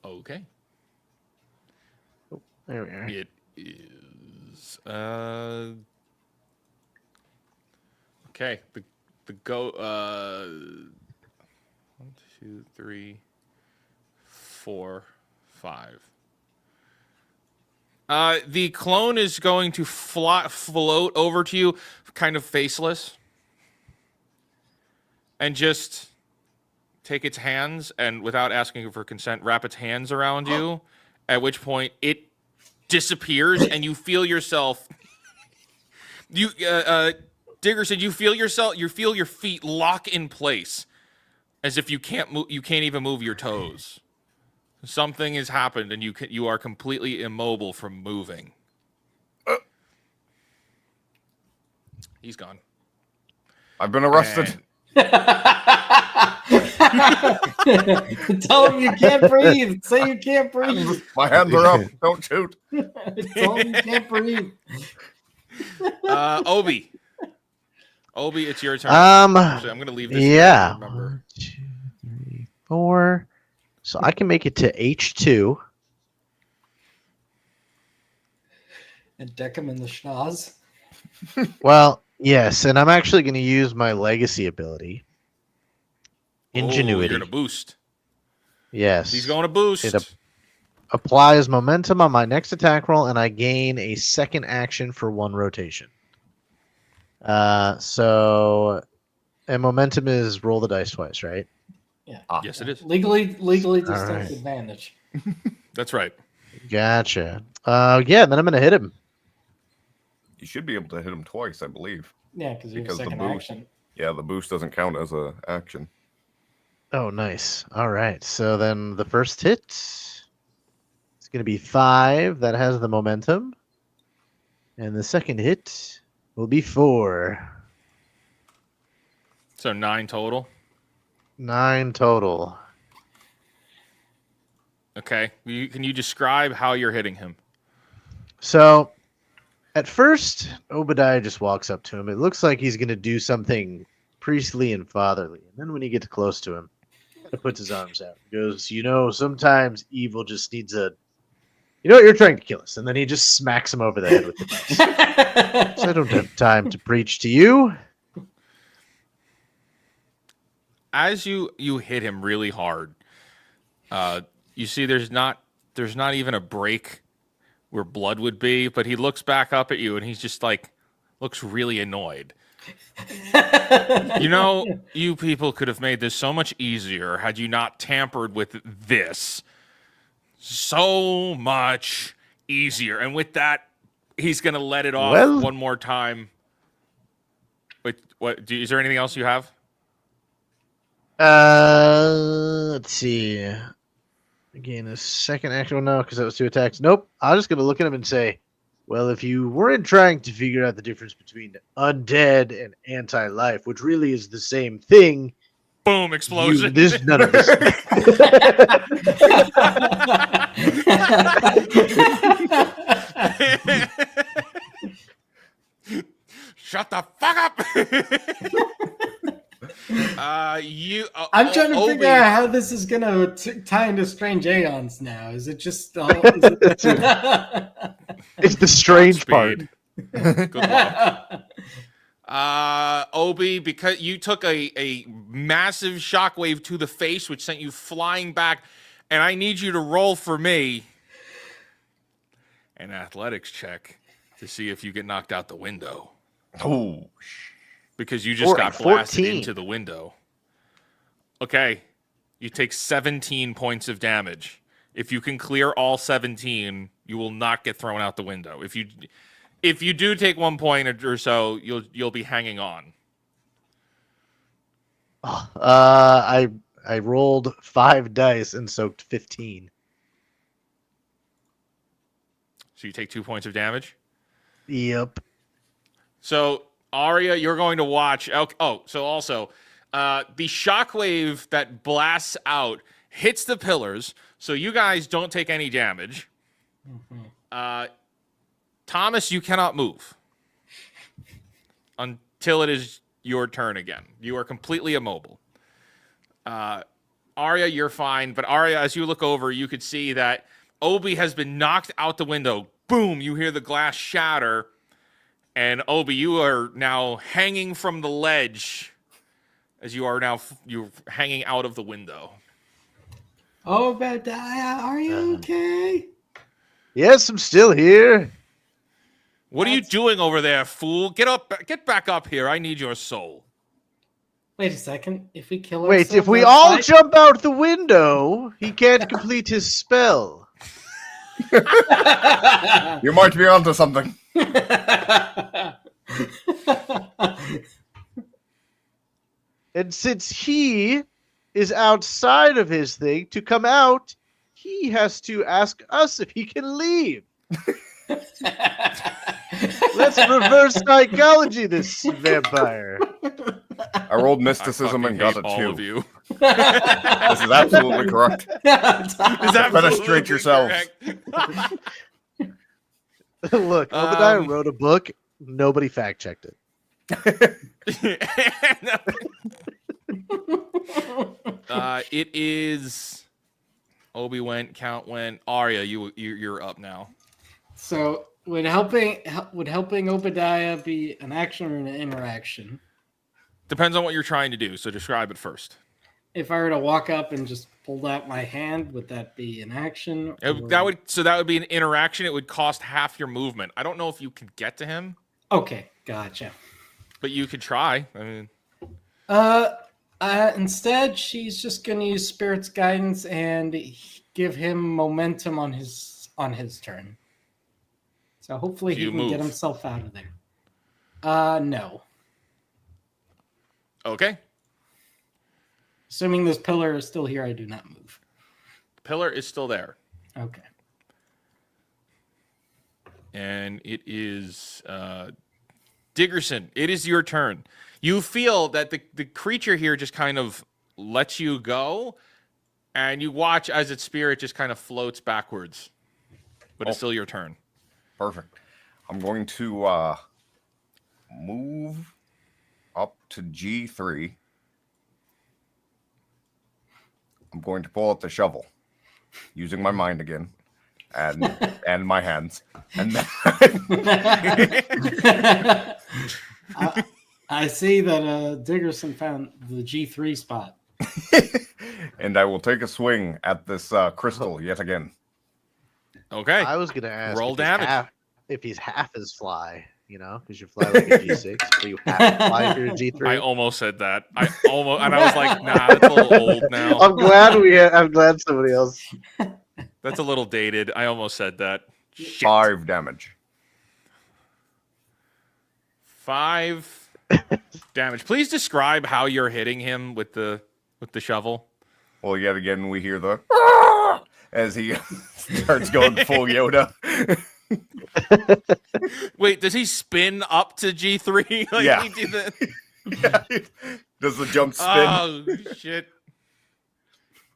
Okay. There we are. It is okay. The go 1, 2, 3, 4, 5. The clone is going to float over to you, kind of faceless, and just take its hands and, without asking for consent, wrap its hands around you. At which point it disappears, and you feel yourself. Digger said, you feel your feet lock in place, as if you can't move. You can't even move your toes. Something has happened, and you are completely immobile from moving. He's gone. I've been arrested. And Tell him you can't breathe. Say you can't breathe. My hands are up. Don't shoot. Tell him you can't breathe. Obi. Obi, it's your turn. Actually, I'm going to leave this yeah. here, remember. 1, 2, 3, 4. So I can make it to H2. And deck him in the schnoz. Well, yes, and I'm actually going to use my legacy ability. Ingenuity. You're going to boost. Yes. He's going to boost. It applies momentum on my next attack roll, and I gain a second action for 1 rotation. And momentum is roll the dice twice, right? Yeah. Yes, it is. Legally distinct right. advantage. That's right. Gotcha. Then I'm going to hit him. You should be able to hit him twice, I believe. Yeah, because you have a Because the second boost. action. Yeah, the boost doesn't count as a action. Oh, nice. All right. So then the first hit is going to be 5. That has the momentum. And the second hit will be 4. So 9 total. 9 total. Okay. Can you describe how you're hitting him? So at first, Obadiah just walks up to him. It looks like he's going to do something priestly and fatherly. And then when he gets close to him, he puts his arms out. He goes, sometimes evil just needs a... you're trying to kill us. And then he just smacks him over the head with the dice. So I don't have time to preach to you. As you hit him really hard, you see there's not even a break where blood would be, but he looks back up at you and he's just like looks really annoyed. You people could have made this so much easier had you not tampered with this. So much easier. And with that, he's gonna let it off one more time. Wait, is there anything else you have? Let's see. Again, a second action. No, because that was 2 attacks. Nope. I'm just going to look at him and say, well, if you weren't trying to figure out the difference between undead and anti-life, which really is the same thing. Boom, explosion. There's none of this. Shut the fuck up. I'm trying to figure out how this is going to tie into Strange Aeons now. Is it just... It's the strange part. Good luck. Obi, because you took a massive shockwave to the face, which sent you flying back, and I need you to roll for me an athletics check to see if you get knocked out the window. Oh, because you just got blasted 14. into the window. Okay, you take 17 points of damage. If you can clear all 17, you will not get thrown out the window. If you do take 1 point or so, you'll be hanging on. I rolled 5 dice and soaked 15. So you take 2 points of damage? Yep. So, Arya, you're going to watch... Oh, so also, the shockwave that blasts out hits the pillars, so you guys don't take any damage. Mm-hmm. Thomas, you cannot move until it is your turn again. You are completely immobile. Arya, you're fine, but Arya, as you look over, you could see that Obi has been knocked out the window. Boom, you hear the glass shatter, and Obi, you are now hanging from the ledge as you're hanging out of the window. Obadiah, are you okay? Yes, I'm still here. What are you doing over there, fool? Get back up here. I need your soul. Wait a second. If we kill Wait, if we all jump out the window, he can't complete his spell. You might be onto something. And since he is outside of his thing, to come out, he has to ask us if he can leave. Let's reverse psychology this vampire. I rolled mysticism and got a all 2. of you. This is absolutely correct. Is Penetrate yourselves. Look, Obadiah wrote a book. Nobody fact checked it. It is. Obi went. Count went. Arya, you're up now. So would helping Obadiah be an action or an interaction? Depends on what you're trying to do. So describe it first. If I were to walk up and just hold out my hand, would that be an action? That would be an interaction. It would cost half your movement. I don't know if you could get to him. Okay, gotcha. But you could try. I mean, instead, she's just going to use Spirit's guidance and give him momentum on his turn. So hopefully he can get himself out of there. No. Okay. Assuming this pillar is still here, I do not move. The pillar is still there. Okay. And it is Diggerson. It is your turn. You feel that the creature here just kind of lets you go, and you watch as its spirit just kind of floats backwards. But it's still your turn. Perfect. I'm going to move up to G3. I'm going to pull out the shovel, using my mind again, and my hands, and then I see that Diggerson found the G3 spot, and I will take a swing at this crystal yet again. Okay. I was gonna ask roll damage if he's half as fly. You know, because you fly like a G6, but you have to fly if you're a G3. I almost said that. And I was like, nah, that's a little old now. I'm glad somebody else. That's a little dated. I almost said that. Shit. 5 damage. 5 damage. Please describe how you're hitting him with the shovel. Well, yet again, we hear the as he starts going full Yoda. Wait, does he spin up to G3? Like Yeah. He did that? Yeah. Does the jump spin? Oh shit!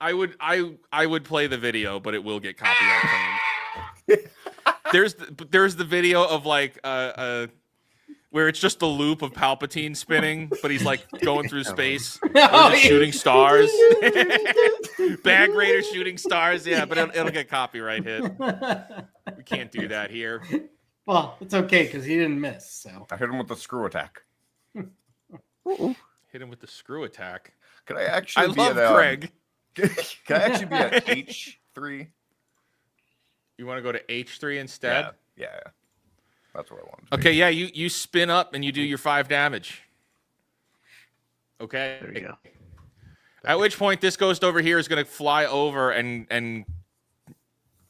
I would play the video, but it will get copyright claimed. There's the video of like where it's just the loop of Palpatine spinning, but he's like going through space, shooting stars. Bag Raider shooting stars, yeah, but it'll get copyright hit. We can't do that here. Well, it's okay because he didn't miss. So I hit him with the screw attack. Hit him with the screw attack. Could I actually? I love Craig. Can I actually be at H3? You want to go to H3 instead? Yeah. That's what I wanted. Okay, yeah, you spin up and you do your 5 damage. Okay. There you go. At which point this ghost over here is going to fly over and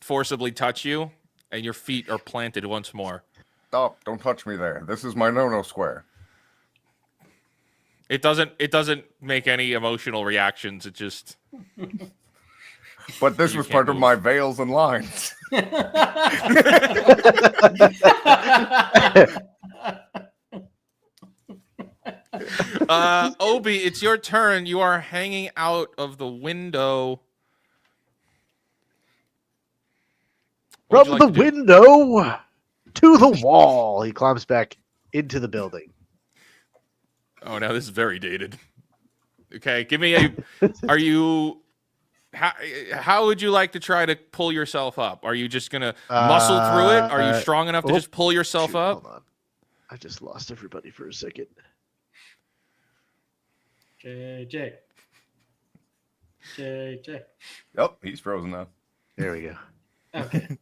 forcibly touch you, and your feet are planted once more. Stop! Don't touch me there. This is my no-no square. It doesn't make any emotional reactions. It just. But this was part of my veils and lines. Obi, it's your turn. You are hanging out of the window. From the window to the wall. He climbs back into the building. Oh, now this is very dated. Okay, give me a. Are you? How would you like to try to pull yourself up? Are you just gonna muscle through it? Are you strong enough to just pull yourself up? Hold on. I just lost everybody for a second. JJ. Yep, he's frozen now. There we go. Okay.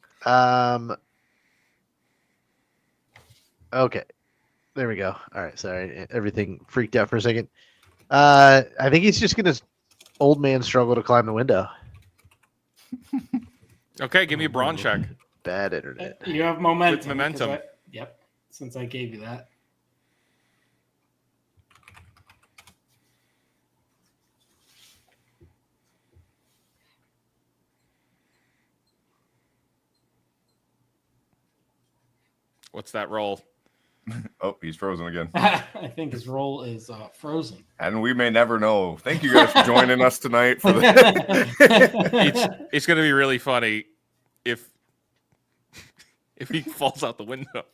Okay. There we go. All right. Sorry. Everything freaked out for a second. I think he's just gonna old man struggle to climb the window. Okay, give me a brawn check. Bad internet. You have momentum. With momentum. Yep. Since I gave you that. What's that roll? Oh, he's frozen again. I think his roll is frozen. And we may never know. Thank you guys for joining us tonight for the It's going to be really funny if he falls out the window.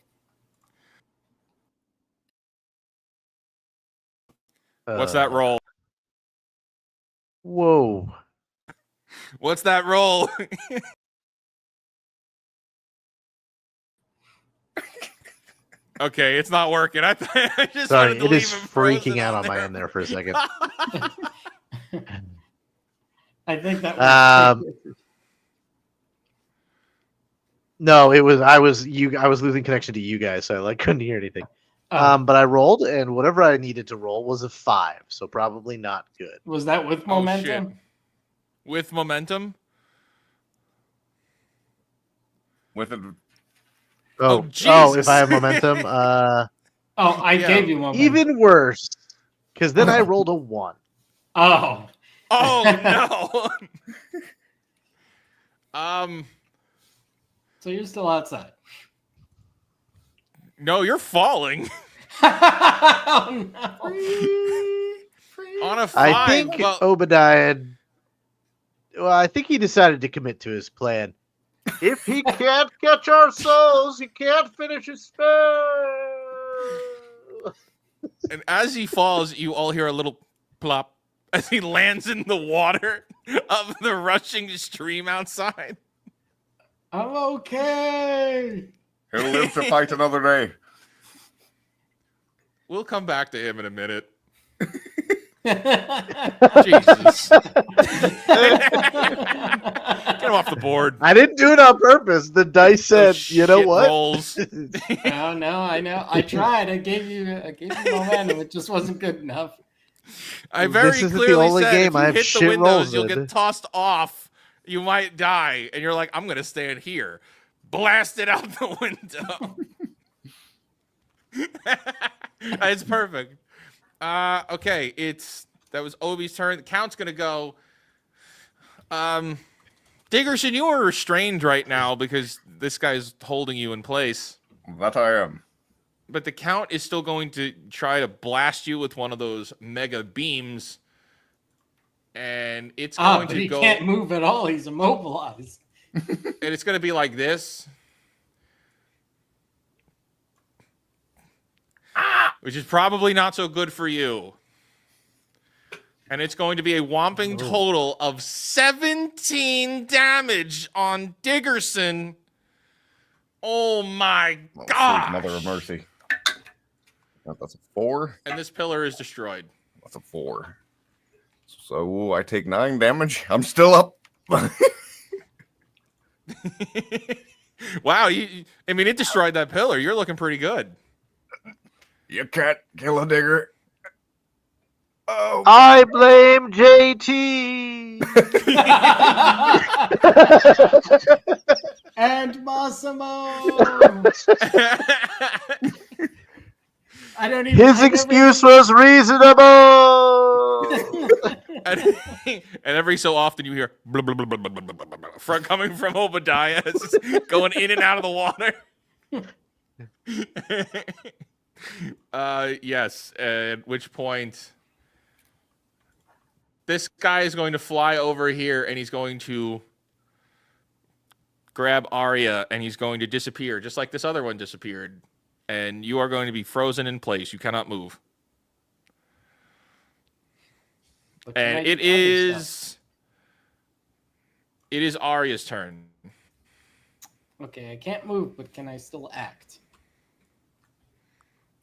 What's that roll? Whoa. What's that roll? Okay, it's not working. I just Sorry, wanted to it leave is him frozen freaking out on my there. end there for a second. I think that was No, it was I was losing connection to you guys, so I couldn't hear anything. But I rolled, and whatever I needed to roll was a 5, so probably not good. was that with Oh, momentum? shit. With momentum? with it. Oh, If Jesus. I have momentum, I Yeah. gave you momentum. even worse, because then I rolled a 1. Oh. Oh no. So you're still outside. No, you're falling Oh no. on a 5. I think well, Obadiah. Well, I think he decided to commit to his plan. If he can't catch our souls, he can't finish his spell. and as he falls, you all hear a little plop as he lands in the water of the rushing stream outside. I'm okay. He'll live to fight another day. We'll come back to him in a minute. Get Jesus. Get him off the board. I didn't do it on purpose. The dice said, Those "You know shit what?" rolls. No, I know. I tried. I gave you momentum. It just wasn't good enough. I very This isn't the clearly only said game if you I have hit the shit windows, rolls you'll in. get tossed off. You might die. And you're like, I'm going to stand here. Blast it out the window. It's perfect. Okay, that was Obi's turn. The count's going to go. Diggerson, you are restrained right now because this guy's holding you in place. That I am. But the count is still going to try to blast you with one of those mega beams. And it's going But to he go. can't move at all. He's immobilized. And it's going to be like this. Which is probably not so good for you. And it's going to be a whopping total of 17 damage on Diggerson. Oh my Oh, god! sweet Mother of mercy. That's a 4. And this pillar is destroyed. That's a 4. So I take 9 damage. I'm still up. Wow, it destroyed that pillar. You're looking pretty good. You can't kill a digger. Oh. I blame JT. And Massimo. I don't even. His excuse was reasonable. and every so often you hear blah, blah, blah, blah, blah, blah, blah, blah, blah, coming from Obadiah, it's going in and out of the water. Yes. At which point, this guy is going to fly over here, and he's going to grab Arya, and he's going to disappear, just like this other one disappeared. And you are going to be frozen in place. You cannot move. And it is Arya's turn. Okay, I can't move, but can I still act?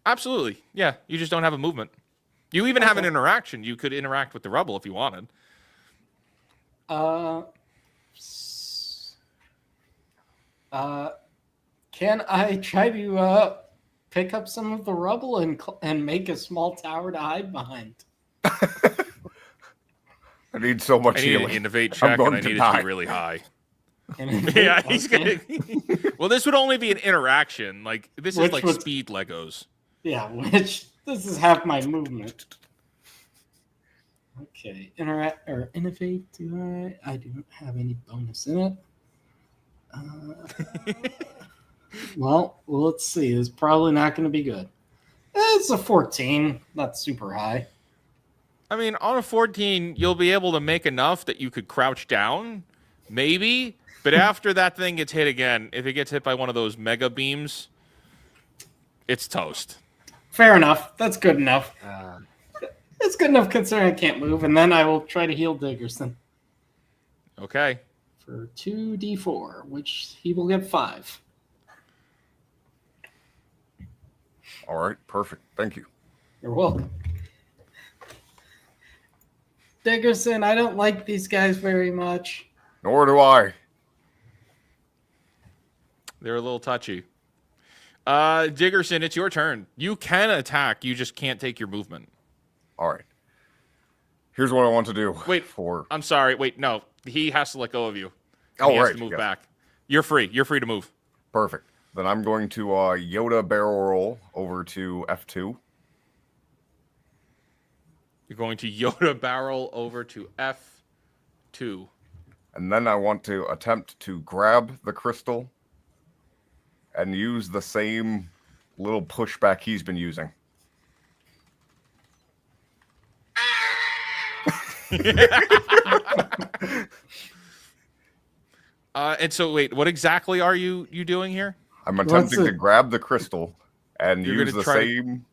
Absolutely. Yeah, you just don't have a movement. You even have an interaction. You could interact with the rubble if you wanted. Can I try to pick up some of the rubble and make a small tower to hide behind? I need so much I need an healing. innovate I'm check, going and I to need it to die. be really high. And Yeah, he's gonna. Well, this would only be an interaction. Like this is Which like would- speed Legos. Yeah, which this is half my movement. Okay, interact or innovate. Do I? I don't have any bonus in it. Well, let's see. It's probably not going to be good. It's a 14. Not super high. I mean, on a 14, you'll be able to make enough that you could crouch down, maybe. But after that thing gets hit again, if it gets hit by one of those mega beams, it's toast. Fair enough. That's good enough. Uh, It's good enough considering I can't move, and then I will try to heal Diggerson Okay. for 2d4, which he will get 5. All right, perfect. Thank you. You're welcome. Diggerson, I don't like these guys very much. Nor do I. They're a little touchy. Diggerson, it's your turn. You can attack. You just can't take your movement. All right. Here's what I want to do. Wait, for I'm sorry. Wait, no. He has to let go of you. Oh, He has right, to move yes. back. You're free. You're free to move. perfect. Then I'm going to Yoda barrel roll over to F2. You're going to Yoda barrel over to F2. And then I want to attempt to grab the crystal and use the same little pushback he's been using. And so, wait, what exactly are you doing here? I'm attempting to grab the crystal and You're use gonna the try- same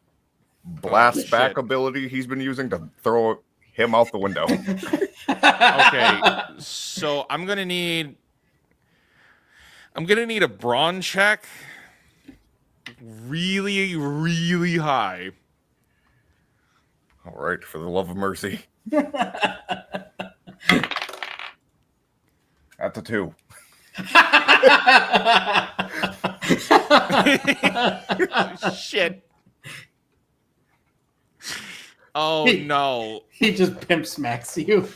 blast back shit. ability he's been using to throw him out the window. Okay, so I'm gonna need a brawn check, really, really high. All right, for the love of mercy. At the 2. Shit. Oh no. He just pimp smacks you.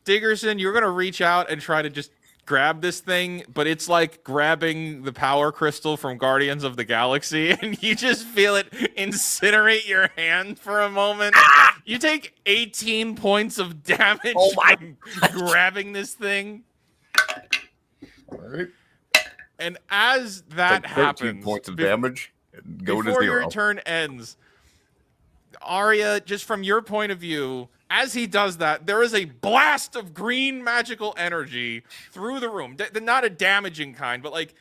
Diggerson, you're gonna reach out and try to just grab this thing, but it's like grabbing the power crystal from Guardians of the Galaxy, and you just feel it incinerate your hand for a moment. You take 18 points of damage from grabbing this thing. All right. And as that Take 13 happens, points of damage. Go to before 0. your turn ends, Arya, just from your point of view, as he does that, there is a blast of green magical energy through the room. Not a damaging kind, but like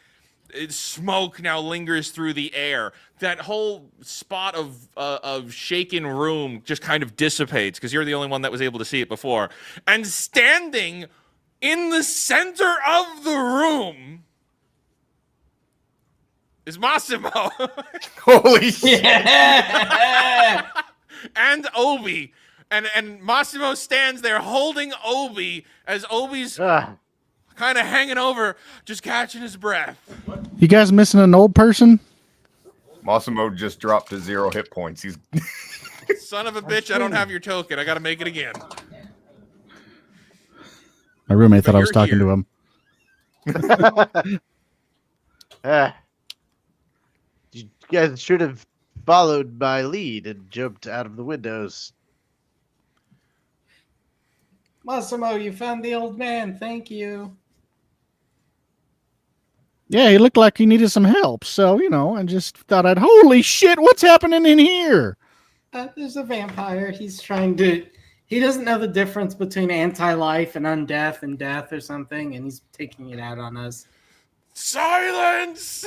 smoke now lingers through the air. That whole spot of shaken room just kind of dissipates because you're the only one that was able to see it before. And standing in the center of the room is Massimo. Holy shit. Yeah. And Obi. And Massimo stands there holding Obi as Obi's ah, kind of hanging over, just catching his breath. You guys missing an old person? Massimo just dropped to 0 hit points. He's Son of a bitch, I don't have your token. I got to make it again. My roommate But thought I was you're talking here. to him. you guys should have followed my lead and jumped out of the windows. Massimo, you found the old man. Thank you. Yeah, he looked like he needed some help. So, I just thought holy shit, what's happening in here? There's a vampire. He doesn't know the difference between anti-life and undeath and death or something, and he's taking it out on us. Silence!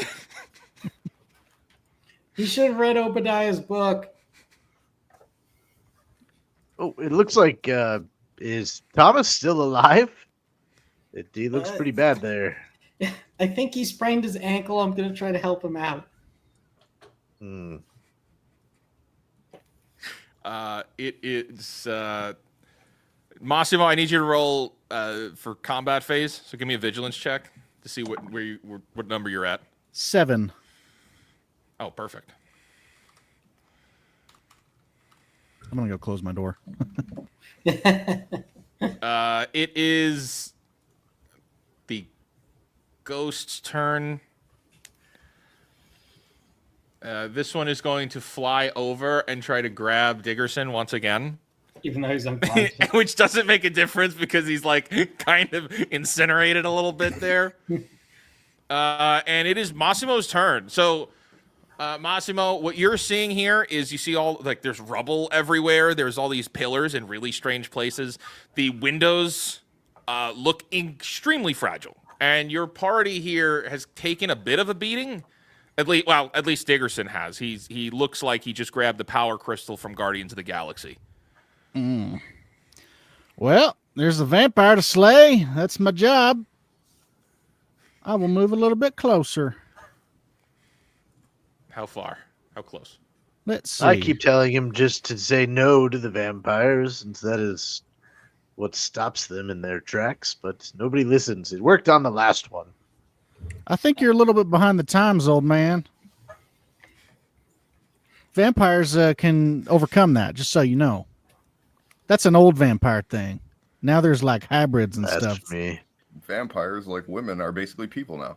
He should have read Obadiah's book. Oh, it looks like is Thomas still alive? He looks pretty bad there. I think he sprained his ankle. I'm going to try to help him out. Hmm. It is Massimo. I need you to roll for combat phase. So give me a vigilance check to see what number you're at. 7. Oh, perfect. I'm going to go close my door. It is the ghost's turn. This one is going to fly over and try to grab Diggerson once again. Even though he's unconscious. Which doesn't make a difference because he's like kind of incinerated a little bit there. And it is Massimo's turn. So, Massimo, what you're seeing here is you see all like there's rubble everywhere. There's all these pillars in really strange places. The windows look extremely fragile, and your party here has taken a bit of a beating. At least Diggerson has. He looks like he just grabbed the power crystal from Guardians of the Galaxy. Well, there's a vampire to slay. That's my job. I will move a little bit closer. How far? How close? Let's see. I keep telling him just to say no to the vampires, since that is what stops them in their tracks, but nobody listens. It worked on the last one. I think you're a little bit behind the times, old man. Vampires can overcome that, just so you know. That's an old vampire thing. Now there's like hybrids and That's stuff. me. Vampires, like women, are basically people now.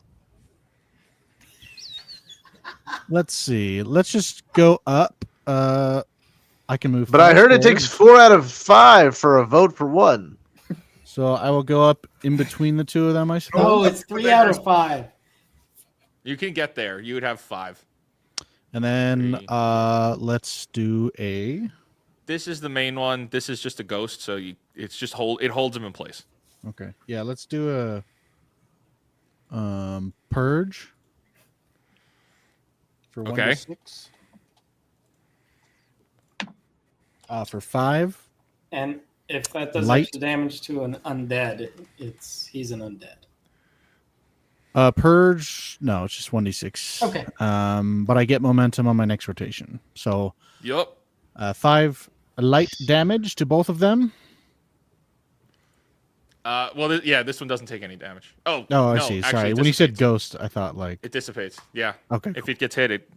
Let's see. Let's just go up. I can move. But I heard it forward. takes 4 out of 5 for a vote for 1. So I will go up in between the two of them, I suppose. Oh, it's 3 out of 5. You can get there. You would have 5. And then 3. let's do a. This is the main one. This is just a ghost, so it holds him in place. Okay. Yeah, let's do a purge. For 1d6. For 5. And if that does Light. extra damage to an undead, he's an undead. Purge. No, it's just 1d6. Okay. But I get momentum on my next rotation. So Yup. 5 light damage to both of them. This one doesn't take any damage. Oh, Oh, I no, see. actually, Sorry. it When you said dissipates. ghost, I thought like. It dissipates. Yeah. Okay. If it gets hit, it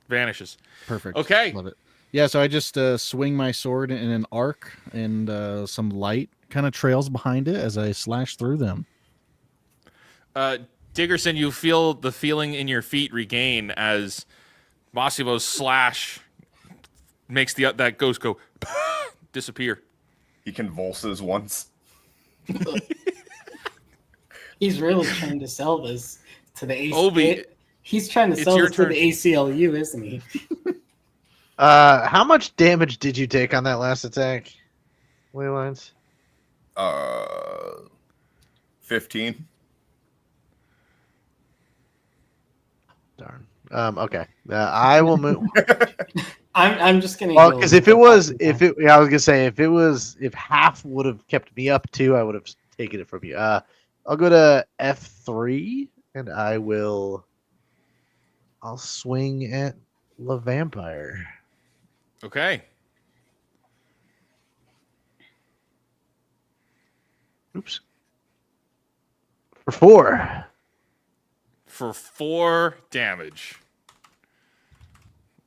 vanishes. Perfect. Okay. Love it. Yeah, so I just swing my sword in an arc, and some light kind of trails behind it as I slash through them. Diggerson, you feel the feeling in your feet regain as Massimo's slash makes that ghost go disappear. He convulses once. He's really trying to sell this to the ACLU. Obi, He's trying to it's sell your this to turn. the ACLU, isn't he? How much damage did you take on that last attack, Laylines? 15. Darn. Okay. I will move. I'm just gonna. Well, heal because him. I was gonna say if half would have kept me up too, I would have taken it from you. I'll go to F3 and I'll swing at the vampire. Okay. Oops. For 4. For 4 damage.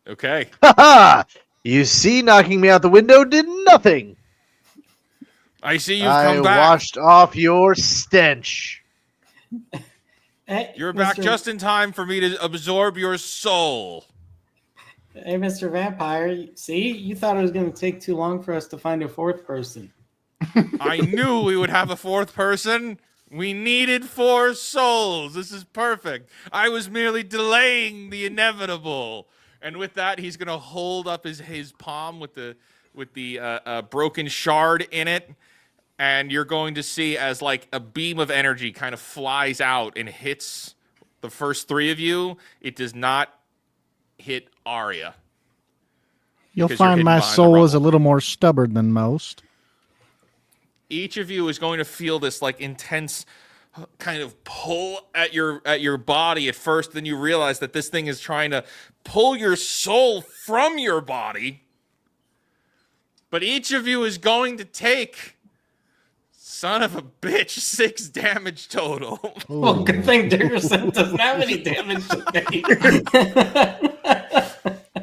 Okay. Haha! You see, knocking me out the window did nothing. I see you've I come back. washed off your stench. Hey, You're back Mr. just in time for me to absorb your soul. Hey, Mr. Vampire. See, you thought it was going to take too long for us to find a 4th person. I knew we would have a 4th person. We needed 4 souls. This is perfect. I was merely delaying the inevitable. And with that, he's gonna hold up his palm with the broken shard in it, and you're going to see as like a beam of energy kind of flies out and hits the first 3 of you. It does not hit Arya. You'll Because you're find hidden my behind the soul is a rubble. little more stubborn than most. Each of you is going to feel this like intense kind of pull at your body at first, then you realize that this thing is trying to pull your soul from your body. But each of you is going to take, son of a bitch, 6 damage total. Well, good thing Dickerson doesn't have any damage today.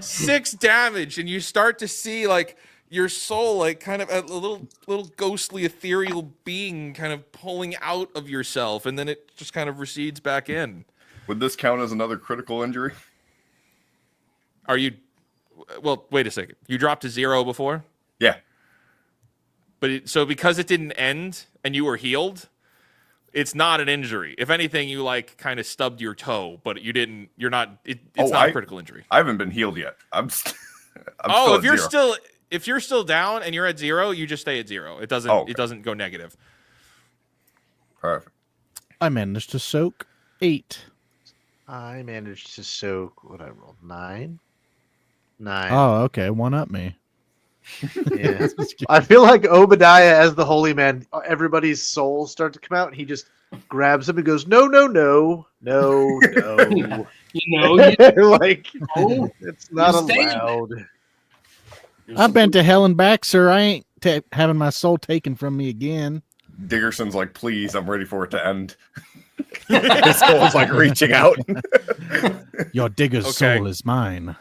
6 damage, and you start to see like your soul, like kind of a little ghostly ethereal being kind of pulling out of yourself, and then it just kind of recedes back in. Would this count as another critical injury? Are you? Well, wait a second. You dropped to 0 before, Yeah. but so because it didn't end and you were healed, It's not an injury. If anything, you like kind of stubbed your toe, but you didn't. You're not. It's Oh, not a critical injury. I haven't been healed yet. I'm still If you're at 0. if you're still down and you're at 0, you just stay at 0. It doesn't. Okay. It doesn't go negative. Perfect. I managed to soak 8. I managed to soak what I rolled 9. 9. Oh, okay. One up me. Yeah. I feel like Obadiah, as the holy man, everybody's souls start to come out, and he just grabs him and goes, "No, no, no, no, no." You know, Like, oh, it's not you're staying. allowed. I've been to hell and back, sir. I ain't having my soul taken from me again. Diggerson's like, please, I'm ready for it to end. His soul's like reaching out. Your digger's Okay. soul is mine.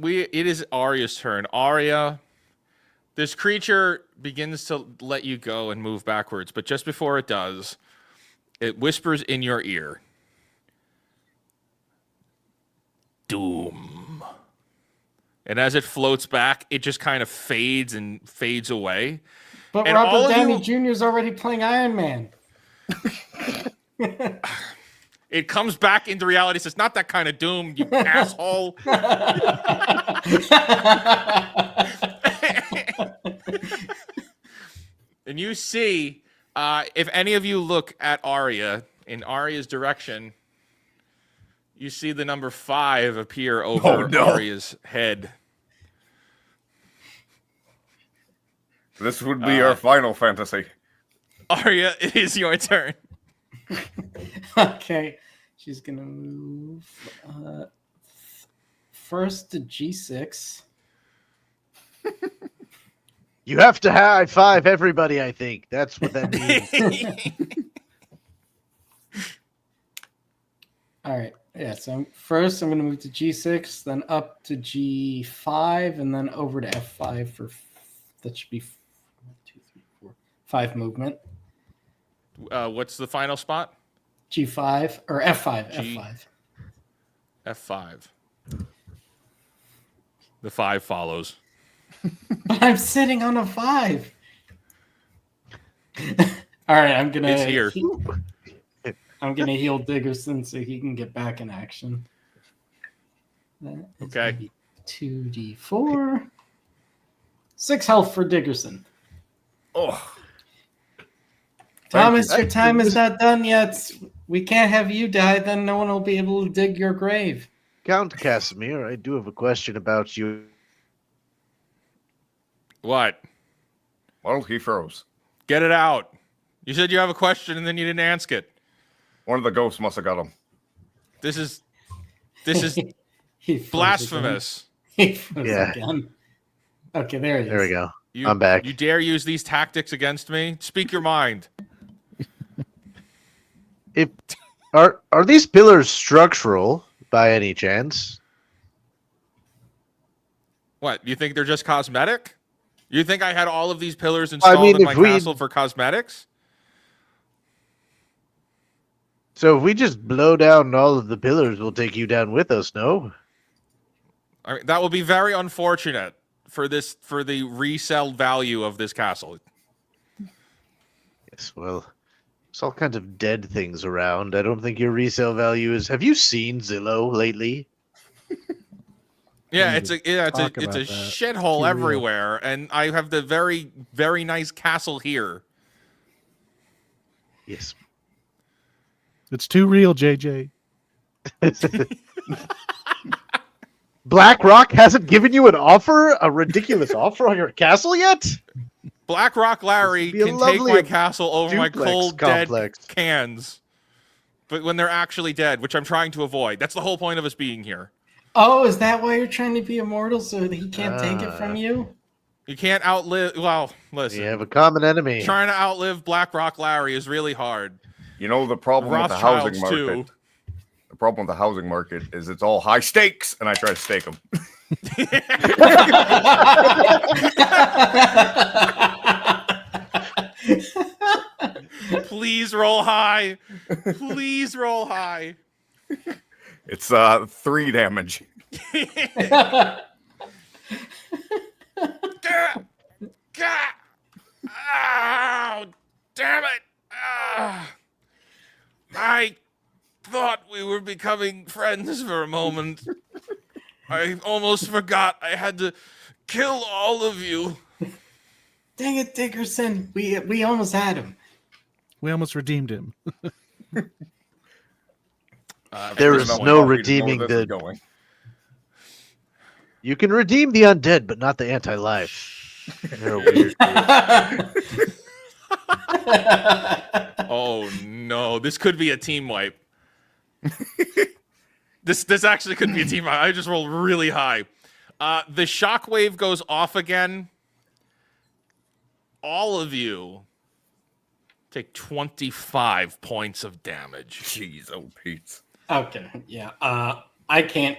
It is Arya's turn. Arya, this creature begins to let you go and move backwards, but just before it does, it whispers in your ear, "Doom." And as it floats back, it just kind of fades and fades away. But And all Robert of Downey you- Jr. is already playing Iron Man. It comes back into reality. Says, "Not that kind of doom, you asshole." And you see, if any of you look at Arya in Arya's direction, you see the number 5 appear over Oh, no. Arya's head. This would be our final fantasy. Arya, it is your turn. Okay, she's gonna move first to G6. You have to high five everybody. I think that's what that means. All right, yeah. So I'm gonna move to G6, then up to G5, and then over to F5 for that should be 1, 2, 3, 4, 5 movement. What's the final spot? G5 or F5. G- F5. F5. The 5 follows. But I'm sitting on a 5. All right, I'm gonna. It's here. I'm gonna heal Diggerson so he can get back in action. That is Okay. gonna be 2d4. 6 health for Diggerson. Oh, Thomas, you. your time is not done yet. We can't have you die, then no one will be able to dig your grave. Count Casimir, I do have a question about you. What? well, he froze. Get it out. You said you have a question and then you didn't ask it. One of the ghosts must have got him. This is He froze blasphemous. Again. He froze Yeah. again. Okay, there he is. There we go. You, I'm back. You dare use these tactics against me? Speak your mind. If are these pillars structural by any chance? What? You think they're just cosmetic? You think I had all of these pillars installed mean, in my if we- castle for cosmetics? So if we just blow down all of the pillars, we'll take you down with us. No. I mean, that will be very unfortunate for the resale value of this castle. Yes. Well, there's all kinds of dead things around. I don't think your resale value is. Have you seen Zillow lately? Yeah, We it's need a talk it's a about that. shithole Too real. everywhere, and I have the very very nice castle here. Yes. It's too real, JJ. BlackRock hasn't given you an offer, a ridiculous offer on your castle yet? BlackRock Larry This would be a can take lovely my castle over my duplex cold complex. dead cans, but when they're actually dead, which I'm trying to avoid. That's the whole point of us being here. Oh, is that why you're trying to be immortal so that he can't take it from you? You can't outlive. Well, listen, You have a common enemy. trying to outlive BlackRock Larry is really hard. You know the problem with the housing Rothschilds market. too. The problem with the housing market is it's all high stakes, and I try to stake them. Please roll high. Please roll high. It's 3 damage. Gah! Gah! Ow! becoming friends for a moment. I almost forgot I had to kill all of you. Dang it, Dickerson. We almost had him. We almost redeemed him. There There's is one no thought we'd know where redeeming this is the. going. You can redeem the undead, but not the anti-life. They're a weird group. Oh no, this could be a team wipe. This actually could be a team wipe. I just rolled really high. The shockwave goes off again. All of you take 25 points of damage. Jeez, oh Pete. Okay, yeah. I can't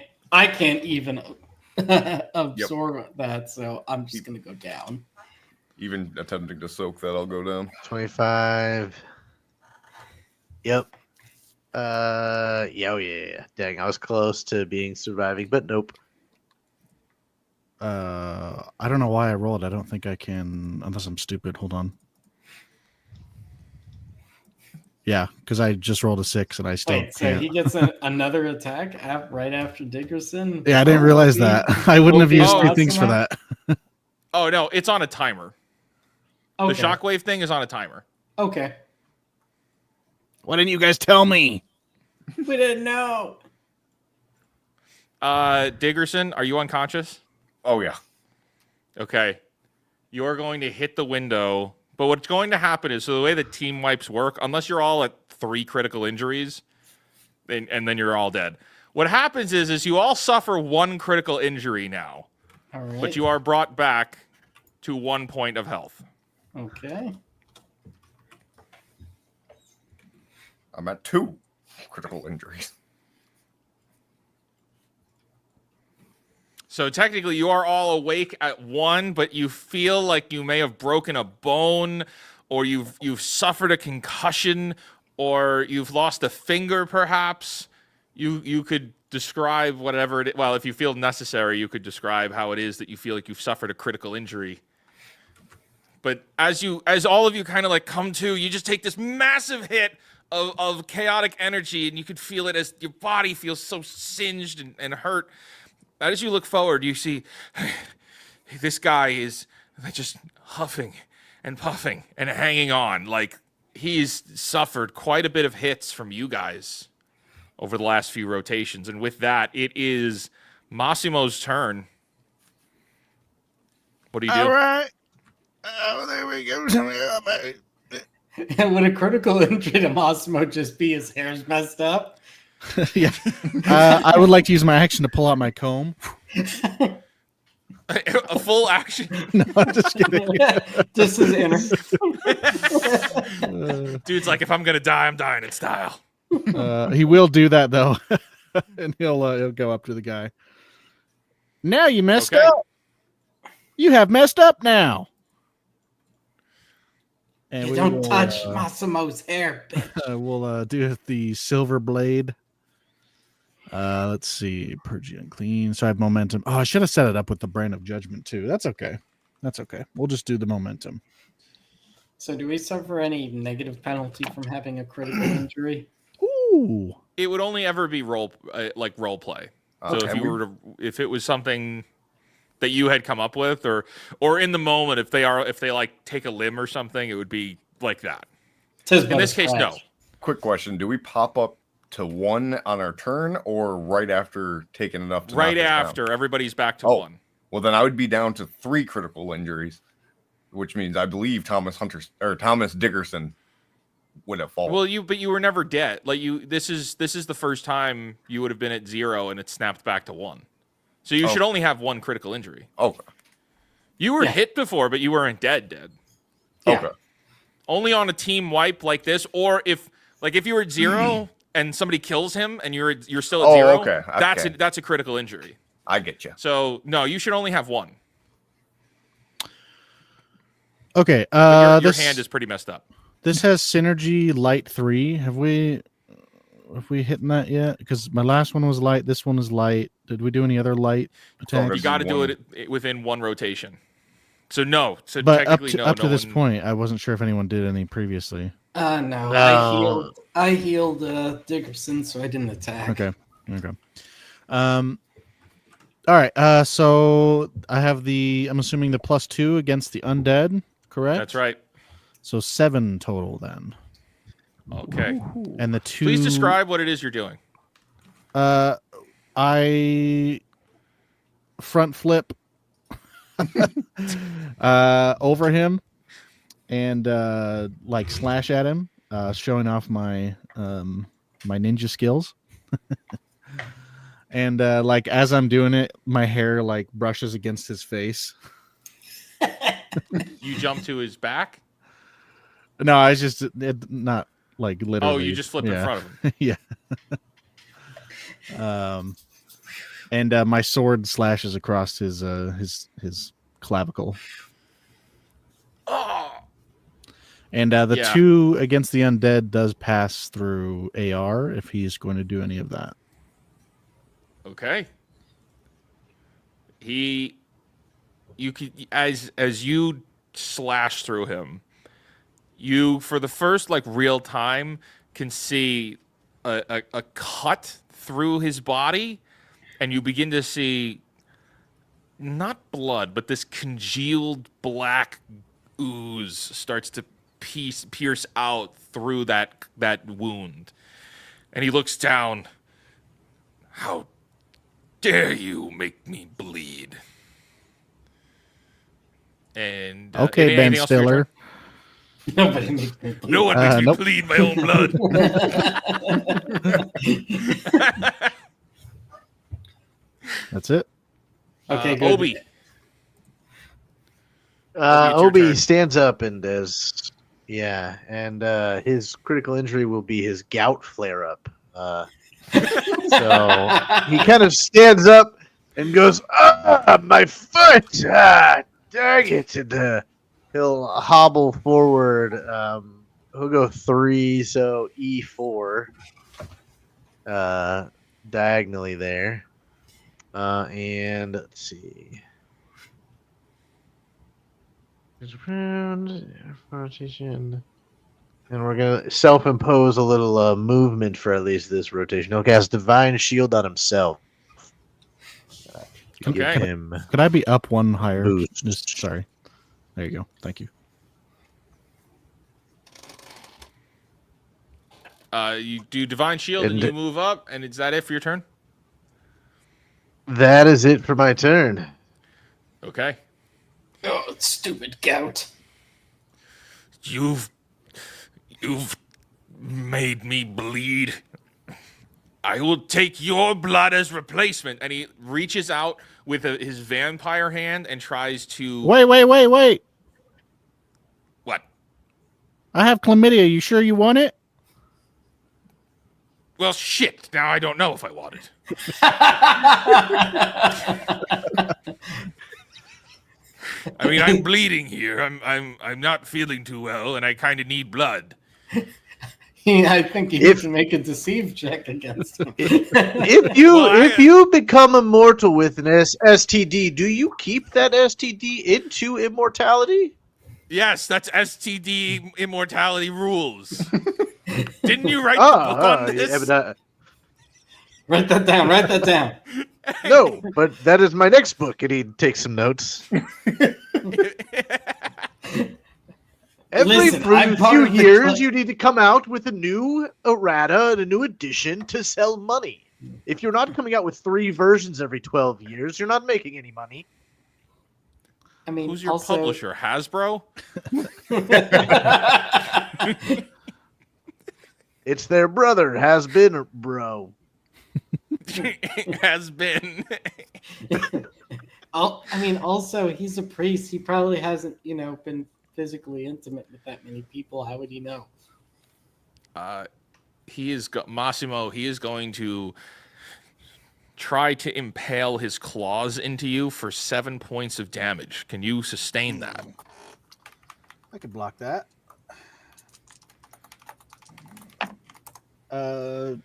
even absorb that, so I'm just gonna go down. Even attempting to soak that, I'll go down. 25. Yep. Yeah, oh yeah. Dang, I was close to being surviving, but nope. I don't know why I rolled. I don't think I can, unless I'm stupid. Hold on. Yeah, because I just rolled a 6 and I still Wait, so can't. he gets another attack right after Dickerson? Yeah, I didn't realize that. I wouldn't have used Oh, two things for that. Oh no, it's on a timer. Okay. The shockwave thing is on a timer. Okay. Why didn't you guys tell me? We didn't know. Diggerson, are you unconscious? Oh yeah. Okay. You're going to hit the window, but what's going to happen is, so the way that team wipes work, unless you're all at 3 critical injuries, and then you're all dead. What happens is you all suffer 1 critical injury now, All right. but you are brought back to 1 point of health. Okay. I'm at 2 critical injuries. So technically, you are all awake at 1, but you feel like you may have broken a bone, or you've suffered a concussion, or you've lost a finger, perhaps. You could describe whatever it is. Well, if you feel necessary, you could describe how it is that you feel like you've suffered a critical injury. But as all of you kind of like come to, you just take this massive hit of chaotic energy, and you could feel it as your body feels so singed and hurt. As you look forward, you see this guy is just huffing and puffing and hanging on. Like, he's suffered quite a bit of hits from you guys over the last few rotations. And with that, it is Massimo's turn. What do you do? All right. Oh, there we go. Would a critical injury to Massimo just be his hair's messed up? Yeah. I would like to use my action to pull out my comb. A full action. No, I'm just kidding. Just his inner. Dude's like, if I'm going to die, I'm dying in style. He will do that, though. And he'll go up to the guy. Now you messed Okay. up. You have messed up now. And You don't touch Massimo's hair, bitch. We'll do the silver blade. Let's see. Purge and clean. So I have momentum. Oh, I should have set it up with the brand of judgment, too. That's okay. That's okay. We'll just do the momentum. So do we suffer any negative penalty from having a critical injury? Ooh. It would only ever be role play. So Okay, if it was something that you had come up with, or in the moment, if they like take a limb or something, it would be like that. In this case, no. Quick question: do we pop up to 1 on our turn, or right after taking enough? To Right knock us after down? everybody's back to Oh. 1. Well, then I would be down to 3 critical injuries, which means I believe Thomas Dickerson would have fallen. Well, but you were never dead. Like this is the first time you would have been at 0 and it snapped back to 1. So you should only have 1 critical injury. Okay. You were Yeah. hit before, but you weren't dead. Yeah. Okay. Only on a team wipe like this, or if you were at 0 and somebody kills him and you're still at 0. okay. That's a critical injury. I get you. So no, you should only have 1. Okay. But your This hand is pretty messed up. This has synergy light 3. Have we hitting that yet? Because my last one was light. This one is light. Did we do any other light attacks? You This got to is do one. it within 1 rotation. So no. So But technically up to no this one- point, I wasn't sure if anyone did any previously. No, No. I healed Dickerson, so I didn't attack. Okay. All right. So I have I'm assuming the +2 against the undead, correct? That's right. So 7 total then. Okay. And the 2. Please describe what it is you're doing. I front flip over him and like slash at him, showing off my my ninja skills. And like as I'm doing it, my hair like brushes against his face. You jump to his back. No, I just not like literally. Oh, you just flip in Yeah. front of him. Yeah. And my sword slashes across his clavicle. Oh. And the Yeah. 2 against the undead does pass through AR if he's going to do any of that. Okay. You could as you slash through him, you for the first like real time can see a cut through his body, and you begin to see not blood, but this congealed black ooze starts to pierce out through that wound. And he looks down. How dare you make me bleed? And Okay, Ben anything else for your Stiller. turn? Nobody makes me bleed. No one makes me Nope. bleed my own blood. That's it. Okay, good. Obi. it's your Obi turn. stands up and does, yeah, and his critical injury will be his gout flare up. So he kind of stands up and goes, my foot! Dang it! And he'll hobble forward. He'll go 3, so E4, diagonally there. And let's see. And we're gonna self-impose a little movement for at least this rotation. He'll cast Divine Shield on himself. To give Okay. him Could I be up 1 higher? Boost. Just sorry. There you go. Thank you. You do Divine Shield and And you move up, and is that it for your turn? That is it for my turn. Okay. Oh, stupid gout. You've made me bleed. I will take your blood as replacement. And he reaches out with his vampire hand and tries to. Wait. What? I have chlamydia. You sure you want it? Well, shit. Now I don't know if I want it. I mean, I'm bleeding here. I'm not feeling too well, and I kind of need blood. I think you need to make a deceive check against him. If you become immortal with an STD, do you keep that STD into immortality? Yes, that's STD immortality rules. Didn't you write the book on this? Yeah, but, Write that down. Write that down. no, but that is my next book, and he takes some notes. Every Listen, I'm part few of the years, cl- you need to come out with a new errata and a new edition to sell money. If you're not coming out with 3 versions every 12 years, you're not making any money. I mean, Who's your also, publisher? Hasbro? It's their brother, has been, bro. Has been. I mean, also, he's a priest. He probably hasn't, been physically intimate with that many people. How would he know? Massimo. He is going to try to impale his claws into you for 7 points of damage. Can you sustain that? I could block that.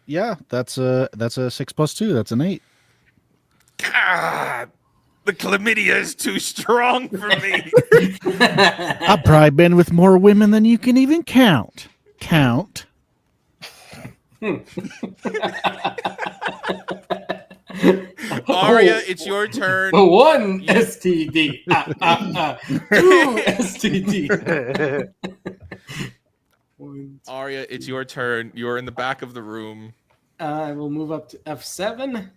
Yeah, that's a 6 + 2. That's an 8. God, The chlamydia is too strong for me. I've probably been with more women than you can even count. Arya, it's your turn. One STD. Two STD. Arya, it's your turn. You're in the back of the room. I will move up to F7.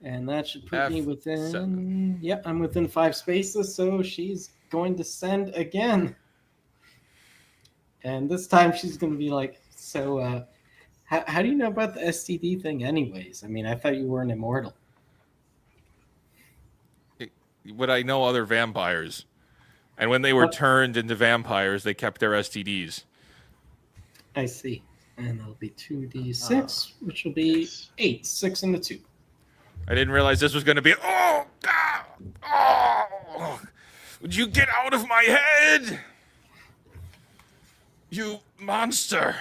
And that should put me within... Yep, I'm within 5 spaces, so she's going to send again. And this time she's going to be like, so, how do you know about the STD thing anyways? I mean, I thought you weren't immortal. Would I know other vampires? And when they were turned into vampires, they kept their STDs. I see. And that'll be 2d6, which will be 8. 6 and a 2. I didn't realize this was going to be... Oh, God! Oh! Would you get out of my head? You monster.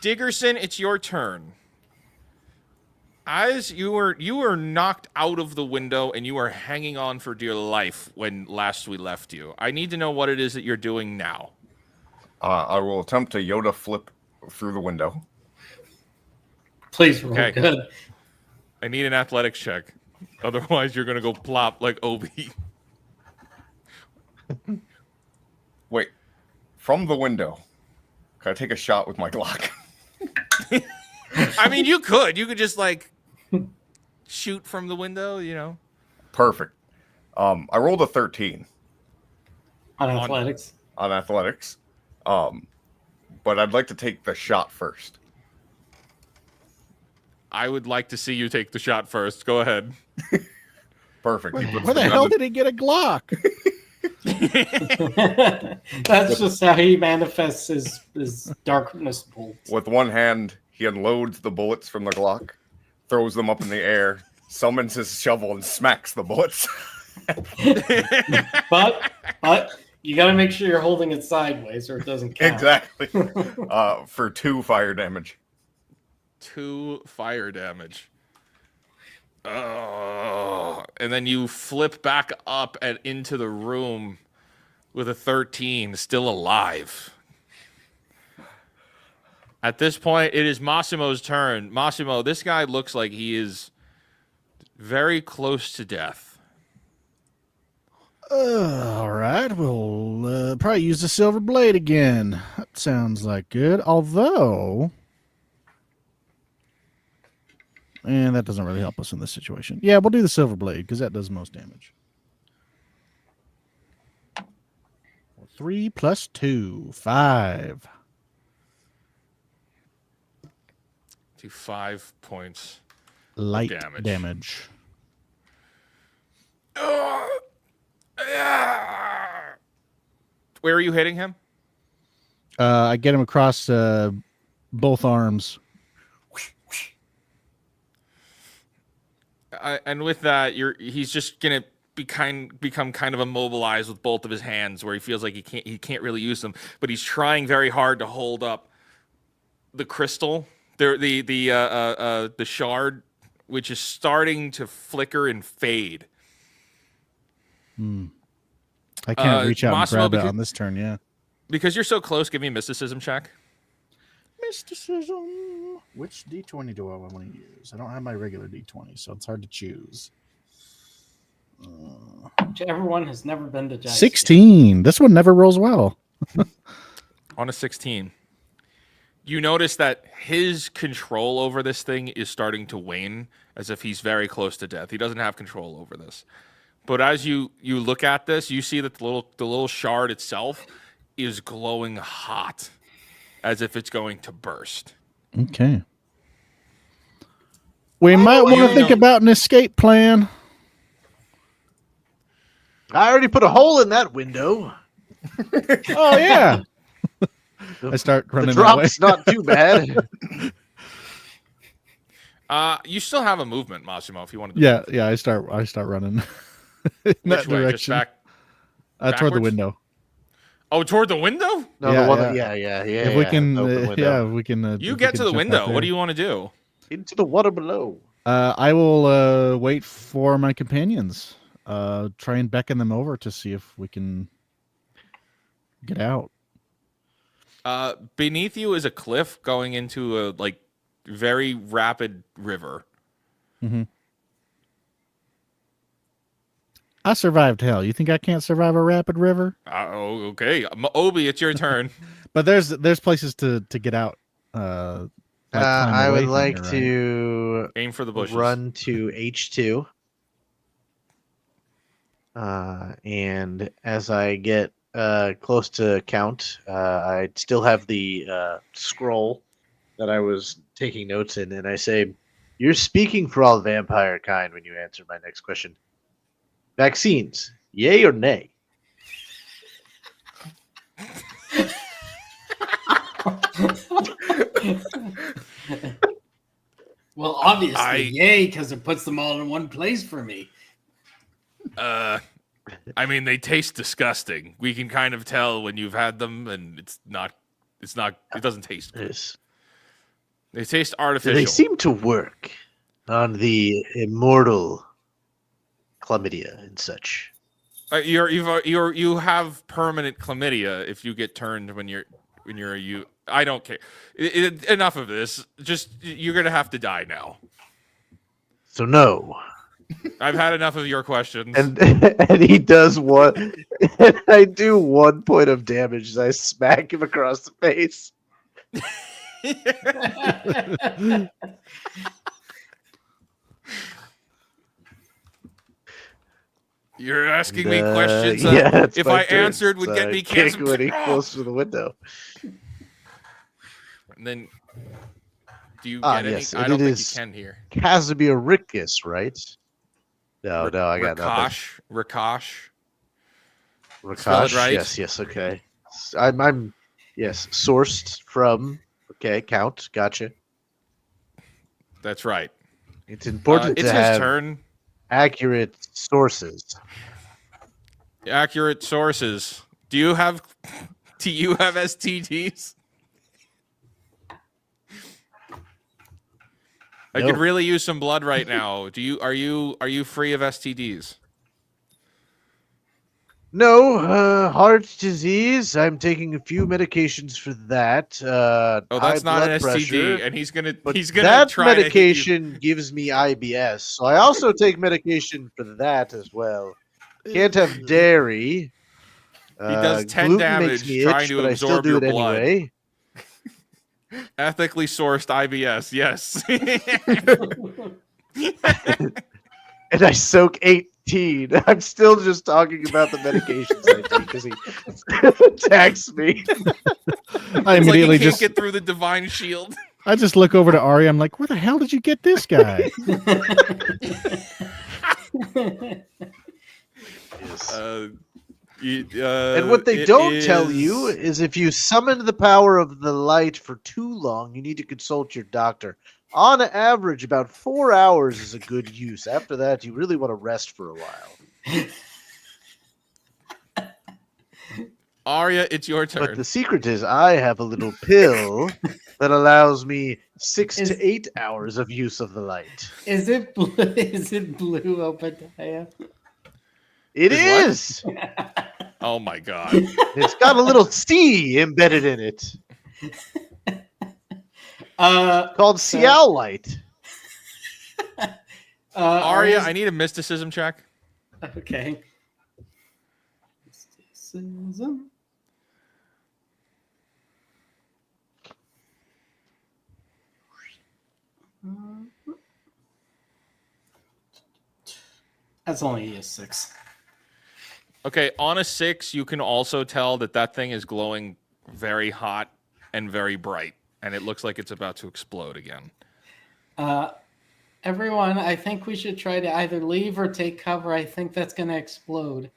Diggerson, it's your turn. As you were knocked out of the window and you are hanging on for dear life when last we left you. I need to know what it is that you're doing now. I will attempt to Yoda flip through the window. Please roll good. I need an athletics check. Otherwise, you're going to go plop like Obi. Wait. From the window, can I take a shot with my Glock? I mean, you could. You could just, like, shoot from the window, you know? Perfect. I rolled a 13. On athletics? On athletics. But I'd like to take the shot first. I would like to see you take the shot first. Go ahead. Perfect. Where the hell did he get a Glock? That's just how he manifests his darkness bolt. With one hand, he unloads the bullets from the Glock, throws them up in the air, summons his shovel, and smacks the bullets. but you got to make sure you're holding it sideways or it doesn't count. Exactly. For 2 fire damage. 2 fire damage. Oh, and then you flip back up and into the room with a 13, still alive. At this point, it is Massimo's turn. Massimo, this guy looks like he is very close to death. All right, we'll probably use the silver blade again. That sounds like good. Although... And that doesn't really help us in this situation. Yeah, we'll do the silver blade because that does most damage. 3 plus 2, 5. Do 5 points. Light damage. damage. Where are you hitting him? I get him across both arms. And with that, he's just gonna become kind of immobilized with both of his hands, where he feels like he can't really use them, but he's trying very hard to hold up the crystal, the shard, which is starting to flicker and fade. I can't reach out Massimo, and grab it on this turn. Yeah, because you're so close. Give me a mysticism check. Mysticism. Which D20 do I want to use? I don't have my regular D20, so it's hard to choose. Whichever one has never been to dice. 16. This one never rolls well. On a 16, you notice that his control over this thing is starting to wane, as if he's very close to death. He doesn't have control over this. But as you look at this, you see that the little shard itself is glowing hot, as if it's going to burst. Okay. We might want to think about an escape plan. I already put a hole in that window. Oh, yeah. I start running The drop's not too bad. You still have a movement, Massimo, if you wanted to. Yeah, I start running in that Which way? Just direction. back Toward the backwards? window. Oh, toward the window? No, Yeah, the one yeah. that, if we can, open window. we can. You if we get can to the jump window. out there. What do you want to do? Into the water below. I will wait for my companions. Try and beckon them over to see if we can get out. Beneath you is a cliff going into a very rapid river. Mm-hmm. I survived hell. You think I can't survive a rapid river? Okay. Obi, it's your turn. But there's places to get out. Climb I away would from like here, right? to Aim for the bushes. run to H2. And as I get close to count, I still have the scroll that I was taking notes in, and I say, "You're speaking for all vampire kind when you answer my next question. Vaccines, yay or nay?" Well, obviously, yay, because it puts them all in one place for me. I mean, they taste disgusting. We can kind of tell when you've had them, and it doesn't taste good. Yes. They taste Do artificial. they seem to work on the immortal chlamydia and such? You have permanent chlamydia if you get turned when you're you. I don't care. Enough of this. Just you're gonna have to die now. So no. I've had enough of your questions. And he does one. And I do 1 point of damage as I smack him across the face. You're asking me questions yeah, that it's if my I turn. answered would get me kick canceled. when he close to the window. And then, do you Ah, get any? yes, I and don't it think is you can here. Casimir-Rickus, right? No, I got nothing. Rakash. Rakash, it right? yes, okay. I'm yes, sourced from. Okay, count. Gotcha. That's right. It's important It's to his have turn. accurate sources. Accurate sources. Do you have STDs? I No. could really use some blood right now. Are you free of STDs? No, heart disease. I'm taking a few medications for that. Oh, that's high not an blood STD, pressure. and he's gonna But try that to hit you. medication gives me IBS, so I also take medication for that as well. Can't have dairy. He does 10 gluten damage makes me trying itch, to but I still absorb do your it blood. anyway. Ethically sourced IBS, yes. And I soak 18. I'm still just talking about the medications I take because he attacks me. I It's like he immediately can't just get through the divine shield. I just look over to Ari. I'm like, where the hell did you get this guy? Yes. And And what they don't tell you is if you summon the power of the light for too long, you need to consult your doctor. On average, about 4 hours is a good use. After that, you really want to rest for a while. Arya, it's your turn. But the secret is I have a little pill that allows me 6 to 8 hours of use of the light. Is it blue? Is it blue, Obadiah? It Is what? is. Oh my god. It's got a little C embedded in it called Cial light. Arya, I need a mysticism check. Okay. Mysticism. That's only a 6. Okay, on a 6, you can also tell that thing is glowing very hot and very bright, and it looks like it's about to explode again. Everyone, I think we should try to either leave or take cover. I think that's going to explode.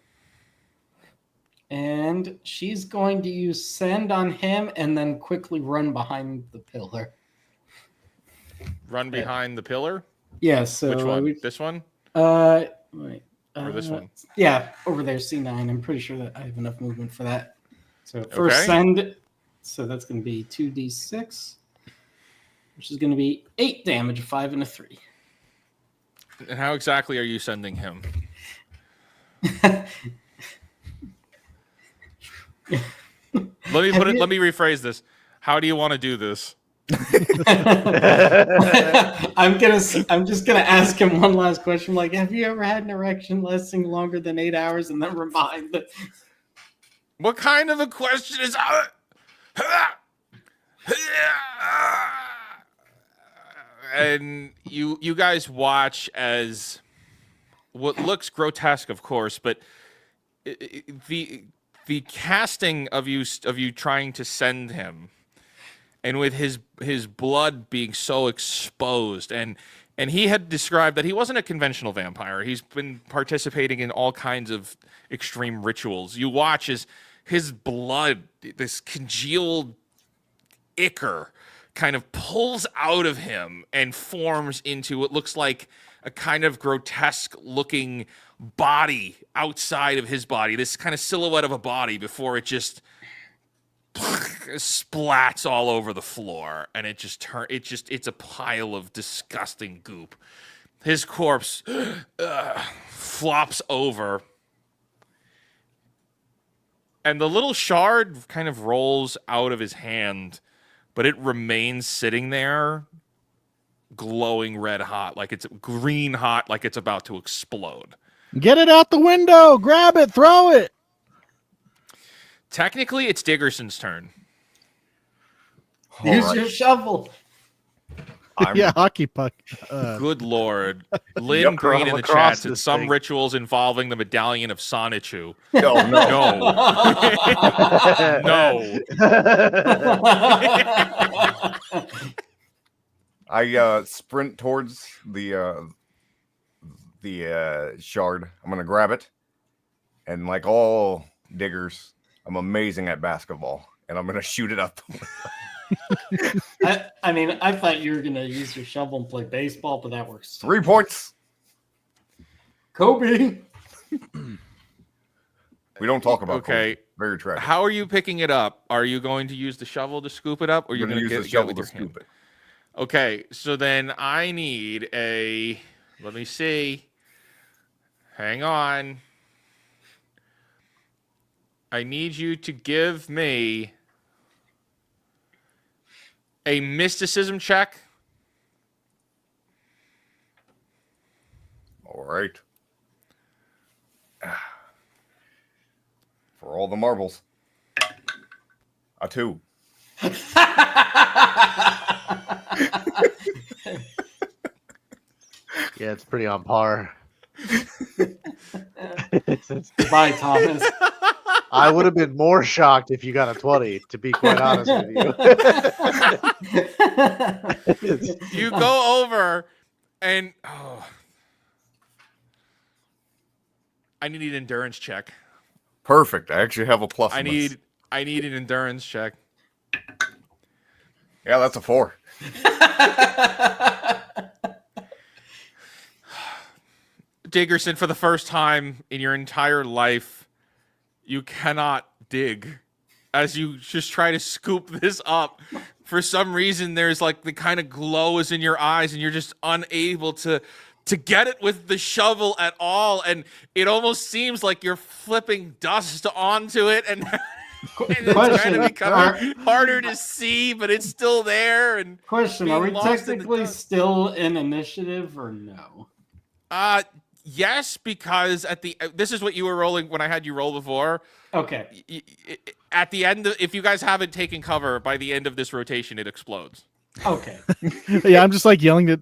And she's going to use send on him and then quickly run behind the pillar. Run behind the pillar? Yeah, so Which one? This one? Wait. Or this one? Yeah, over there, C9. I'm pretty sure that I have enough movement for that. So first send. So that's going to be 2d6, which is going to be 8 damage, 5 and a 3. And how exactly are you sending him? Let me rephrase this. How do you want to do this? I'm just gonna ask him one last question. Like, have you ever had an erection lasting longer than 8 hours? And then remind that. What kind of a question is and you guys watch as what looks grotesque, of course, but the casting of you trying to send him, and with his blood being so exposed, and he had described that he wasn't a conventional vampire. He's been participating in all kinds of extreme rituals. You watch as his blood, this congealed ichor, kind of pulls out of him and forms into what looks like a kind of grotesque looking body outside of his body, this kind of silhouette of a body before it just splats all over the floor, and it's a pile of disgusting goop. His corpse flops over, and the little shard kind of rolls out of his hand, but it remains sitting there, glowing red hot, like it's green hot, like it's about to explode. Get it out the window! Grab it! Throw it! Technically, it's Diggerson's turn. Use your shovel. Yeah, hockey puck. Good lord. Lynn Green in the across chat said this some thing. rituals involving the medallion of Sonichu. No, no. No. No. I sprint towards the shard. I'm gonna grab it, and like all diggers, I'm amazing at basketball, and I'm gonna shoot it up. I mean, I thought you were gonna use your shovel and play baseball, but that works. 3 points. Kobe. We don't talk about Okay. Kobe. Very tragic. How are you picking it up? Are you going to use the shovel to scoop it up, or are you I'm gonna going to use get the it shovel with to your hand? scoop it. Okay, so then I need a. Let me see. Hang on. I need you to give me a mysticism check. All right. For all the marbles. A 2. Yeah, it's pretty on par. Bye, Thomas. I would have been more shocked if you got a 20, to be quite honest with you. You go over and I need an endurance check. Perfect. I actually have a plus. I in this. need an endurance check. Yeah, that's a 4. Diggerson, for the first time in your entire life, you cannot dig. As you just try to scoop this up, for some reason there's like the kind of glow is in your eyes, and you're just unable to get it with the shovel at all, and it almost seems like you're flipping dust onto it, and it's kind of becoming harder to see, but it's still there. And Question: being are we lost in the technically dust. still in initiative or no? Yes, because this is what you were rolling when I had you roll before. Okay. At the end, if you guys haven't taken cover by the end of this rotation, it explodes. Okay. Yeah, I'm just like yelling to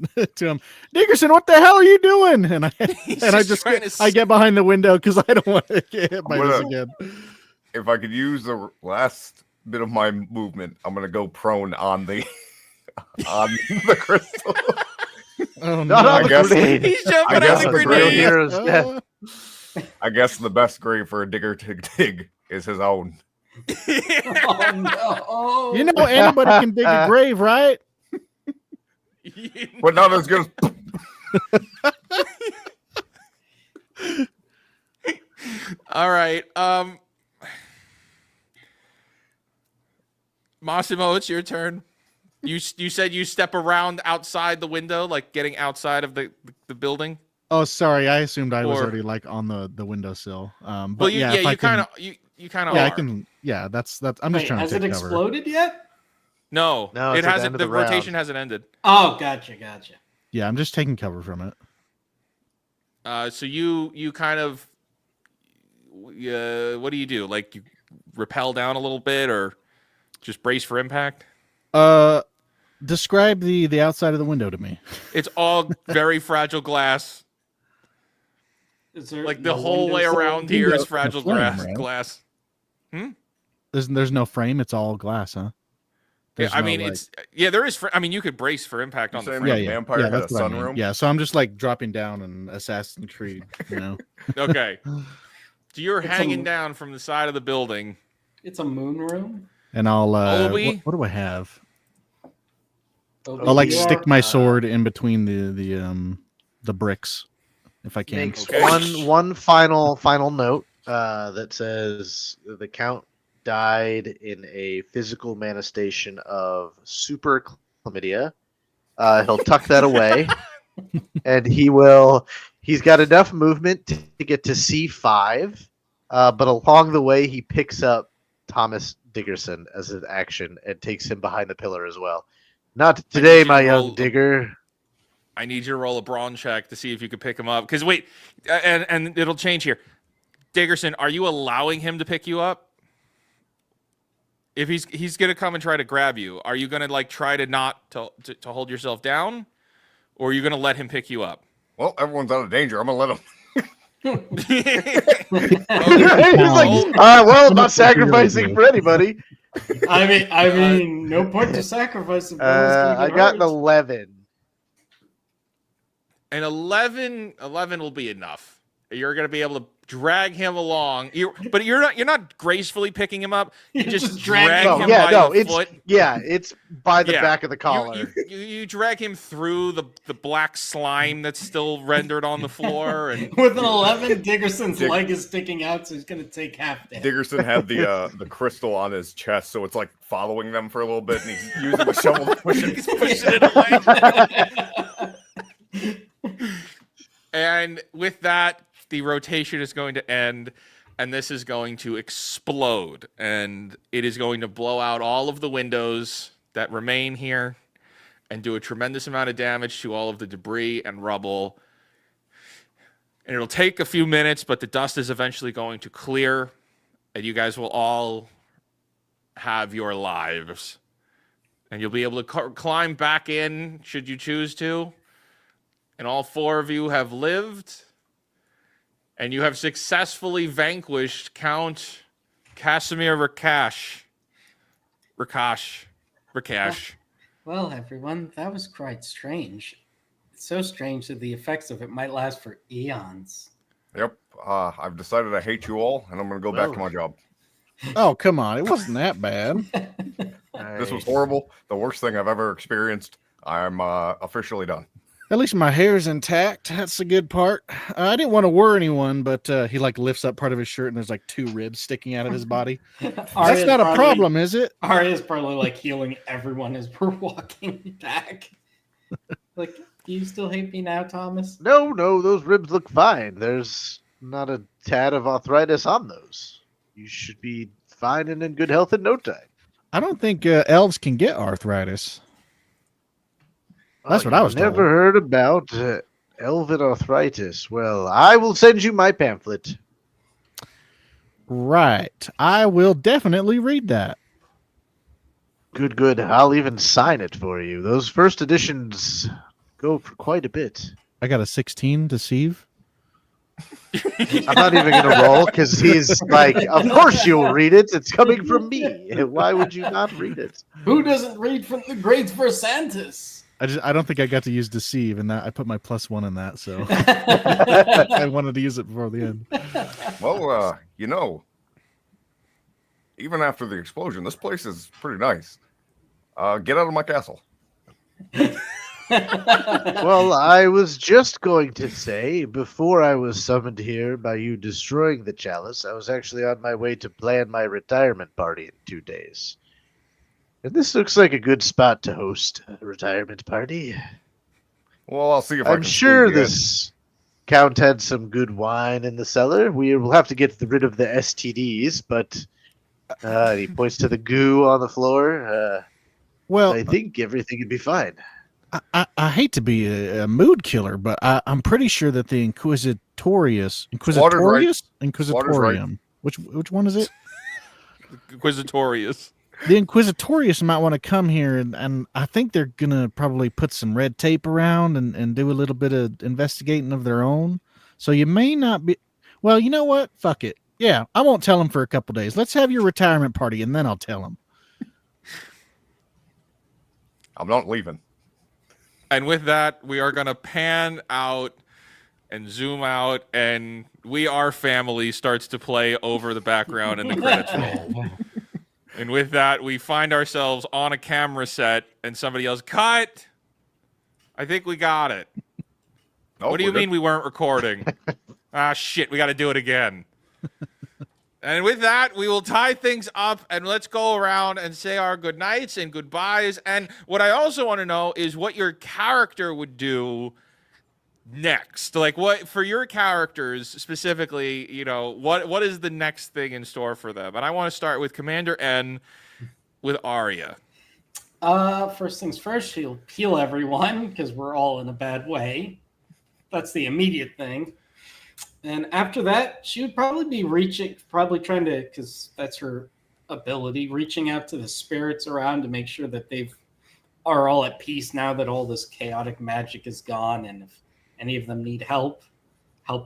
him, Dickerson, what the hell are you doing? And I get behind the window because I don't want to get hit by this again. If I could use the last bit of my movement, I'm gonna go prone on the crystal. Oh, Not no. on the grenade. He's jumping I on guess the the Real grenade. hero's death. I guess the best grave for a digger to dig is his own. Oh no! You know anybody can dig a grave, right? But not as good as All right. Massimo, it's your turn. You said you step around outside the window, like getting outside of the building. Oh, sorry. I assumed I was Or- already like on the windowsill. But Well, yeah, if I you can, kind of you kind of yeah, are. I can. Yeah, that's. I'm just Wait, trying has to it take cover. exploded yet? No, No, it it's at the hasn't. end of The the round. rotation hasn't ended. Oh, gotcha. Yeah, I'm just taking cover from it. So you kind of, what do you do? Like you rappel down a little bit, or just brace for impact? Describe the outside of the window to me. It's all very fragile glass. Is there Like the no whole way windowsill? around here is Window fragile and a flame, glass. right? Glass. There's no frame. It's all glass, huh? Yeah, There's I no, mean, like- it's there is. I mean, you could brace for impact You on the saying frame. the yeah, vampire yeah, had a that's what I mean. sunroom? Yeah, so I'm just like dropping down in Assassin's Creed, you know. Okay. So you're It's hanging a- down from the side of the building. It's a moon room. And I'll Obi? what do I have? Obi, I'll like you stick are- my sword in between the bricks, if I can. Makes Okay. one final note that says the Count died in a physical manifestation of super chlamydia. He'll tuck that away, and he's got enough movement to get to C5, but along the way he picks up Thomas Diggerson as an action and takes him behind the pillar as well. Not today, you my to roll young digger. I need you to roll a brawn check to see if you can pick him up. Because wait, and it'll change here. Diggerson, are you allowing him to pick you up? If he's gonna come and try to grab you, are you gonna like try to not to hold yourself down, or are you gonna let him pick you up? Well, everyone's out of danger. I'm gonna let him. He's like, Oh, well, I'm not sacrificing for anybody. I mean, no point to sacrifice. If no one's gonna I get got an hurt. 11. And 11 will be enough. You're gonna be able to drag him along. But you're not gracefully picking him up. You You just just drag drag him. him No, yeah, by no, the it's foot. it's by the Yeah. back of the collar. You drag him through the black slime that's still rendered on the floor, and With an 11, Diggerson's leg is sticking out, so he's gonna take half damage. Diggerson had the crystal on his chest, so it's like following them for a little bit, and he's using the shovel to push it. he's pushing it away. And with that, the rotation is going to end, and this is going to explode, and it is going to blow out all of the windows that remain here and do a tremendous amount of damage to all of the debris and rubble. And it'll take a few minutes, but the dust is eventually going to clear, and you guys will all have your lives. And you'll be able to climb back in should you choose to. And all four of you have lived. And you have successfully vanquished Count Casimir Rakash. Well, everyone, that was quite strange. It's so strange that the effects of it might last for eons. Yep. I've decided I hate you all, and I'm gonna go back to my job. Oh, come on. It wasn't that bad. This was horrible. The worst thing I've ever experienced. I'm officially done. At least my hair's intact. That's the good part. I didn't want to worry anyone, but he like lifts up part of his shirt and there's like 2 ribs sticking out of his body. That's not a problem, is it? Arya's probably like healing everyone as we're walking back. Like, do you still hate me now, Thomas? No, those ribs look fine. There's not a tad of arthritis on those. You should be fine and in good health in no time. I don't think elves can get arthritis. That's what I was Never told. heard about elven arthritis. Well, I will send you my pamphlet. Right. I will definitely read that. Good. I'll even sign it for you. Those first editions go for quite a bit. I got a 16 deceive. I'm not even going to roll because he's like, of course you'll read it. It's coming from me. Why would you not read it? Who doesn't read from the grades for Santis? I don't think I got to use deceive, and that I put my +1 in that, so I wanted to use it before the end. Well, even after the explosion, this place is pretty nice. Get out of my castle. Well, I was just going to say, before I was summoned here by you destroying the chalice, I was actually on my way to plan my retirement party in 2 days. And this looks like a good spot to host a retirement party. Well, I'll see if I I'm can sure squeeze you in. this count had some good wine in the cellar. We will have to get rid of the STDs, but he points to the goo on the floor. Well, I think everything would be fine. I hate to be a mood killer, but I'm pretty sure that the Slaughter's right. Inquisitorium. Which one is it? Inquisitorious. The Inquisitorius might want to come here, and I think they're gonna probably put some red tape around and do a little bit of investigating of their own. So you may not be. Well, you know what? Fuck it. Yeah, I won't tell them for a couple days. Let's have your retirement party, and then I'll tell them. I'm not leaving. And with that, we are going to pan out and zoom out, and We Are Family starts to play over the background and the credits roll. And with that, we find ourselves on a camera set, and somebody yells, "Cut! I think we got it." Oh, What do you we're mean we weren't recording? Ah, shit, we got to do it again. And with that, we will tie things up, and let's go around and say our good nights and goodbyes. And what I also want to know is what your character would do next. Like, what for your characters specifically, you know, what is the next thing in store for them? And I want to start with Commander N with Arya. First things first, she'll heal everyone because we're all in a bad way. That's the immediate thing. And after that, she would probably be trying to, because that's her ability, reaching out to the spirits around to make sure that are all at peace now that all this chaotic magic is gone. And if any of them need help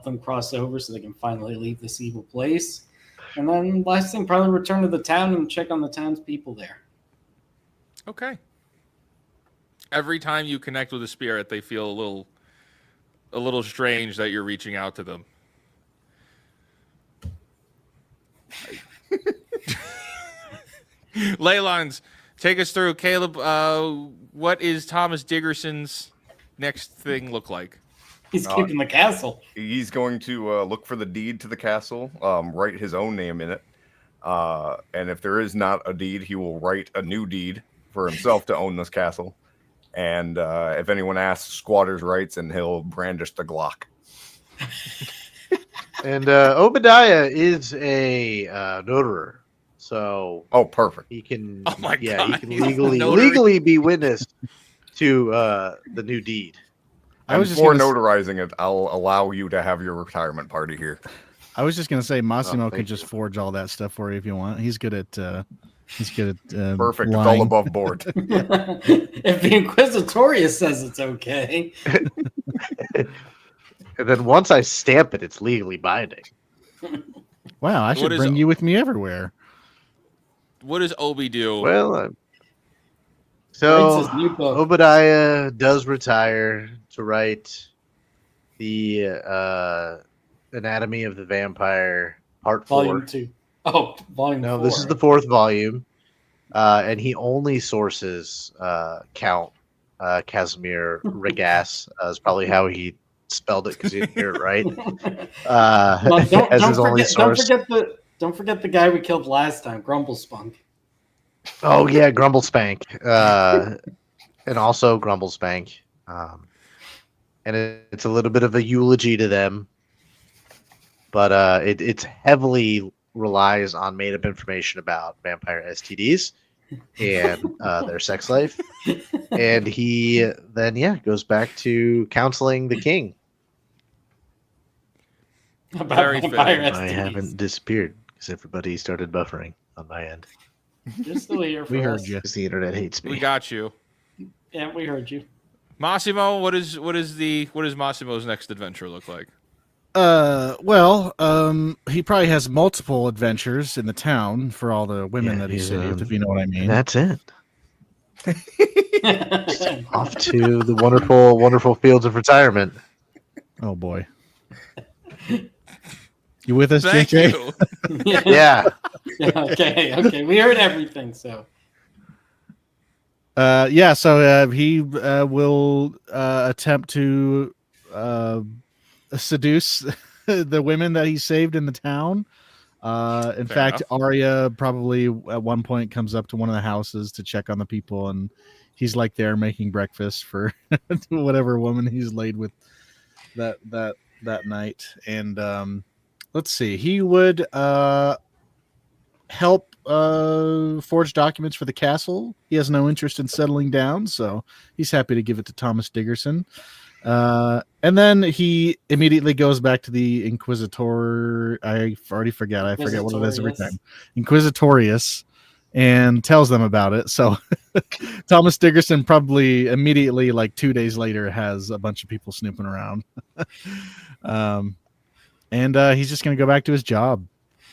them cross over so they can finally leave this evil place. And then last thing, probably return to the town and check on the townspeople there. Okay. Every time you connect with a spirit, they feel a little strange that you're reaching out to them. Laylines, take us through. Caleb, what is Thomas Diggerson's next thing look like? He's keeping the castle. He's going to look for the deed to the castle, write his own name in it. And if there is not a deed, he will write a new deed for himself to own this castle. And if anyone asks, squatters' rights, and he'll brandish the Glock. And Obadiah is a notarer, so perfect. he can. Oh my yeah, God, he can he's a legally notary. be witness to the new deed. And before notarizing it, I'll allow you to have your retirement party here. I was just gonna say Massimo can thank just you. forge all that stuff for you if you want. He's good at Perfect. It's all lying. above board. If the Inquisitorius says it's okay. And then once I stamp it, it's legally binding. Wow, I should bring you with me everywhere. What does Obi do? Well, Writes so his new book. Obadiah does retire to write the Anatomy of the Vampire Part 4. Volume 2. Oh, volume 4. No, this is the 4th volume, and he only sources Count Casimir Regas. Is probably how he spelled it because he didn't hear it right. Well, as his only source. Don't forget the guy we killed last time, Grumblespunk. Oh yeah, Grumblespank, and also Grumblespank, and it's a little bit of a eulogy to them, but it's heavily relies on made-up information about vampire STDs and their sex life, and he then goes back to counseling the king. About Very vampire fitting. I STDs. haven't disappeared because everybody started buffering on my end You're still here for We us. heard you. because the internet hates me. We got you. Yeah, we heard you. Massimo, what does Massimo's next adventure look like? He probably has multiple adventures in the town for all the women Yeah, that he he's, saved, if you know what I mean. And that's it. Off to the wonderful, wonderful fields of retirement. Oh boy. You with us, Thank JJ? you. Yeah. Okay. We heard everything, so. So he will attempt to seduce the women that he saved in the town. In Fair fact, enough. Arya probably at one point comes up to one of the houses to check on the people, and he's like there making breakfast for whatever woman he's laid with that night. And let's see, he would help forge documents for the castle. He has no interest in settling down, so he's happy to give it to Thomas Diggerson. And then he immediately goes back to the Inquisitor. I already forget. I forget what it is every time. Inquisitorius, and tells them about it. So Thomas Diggerson probably immediately, like 2 days later, has a bunch of people snooping around. And he's just going to go back to his job.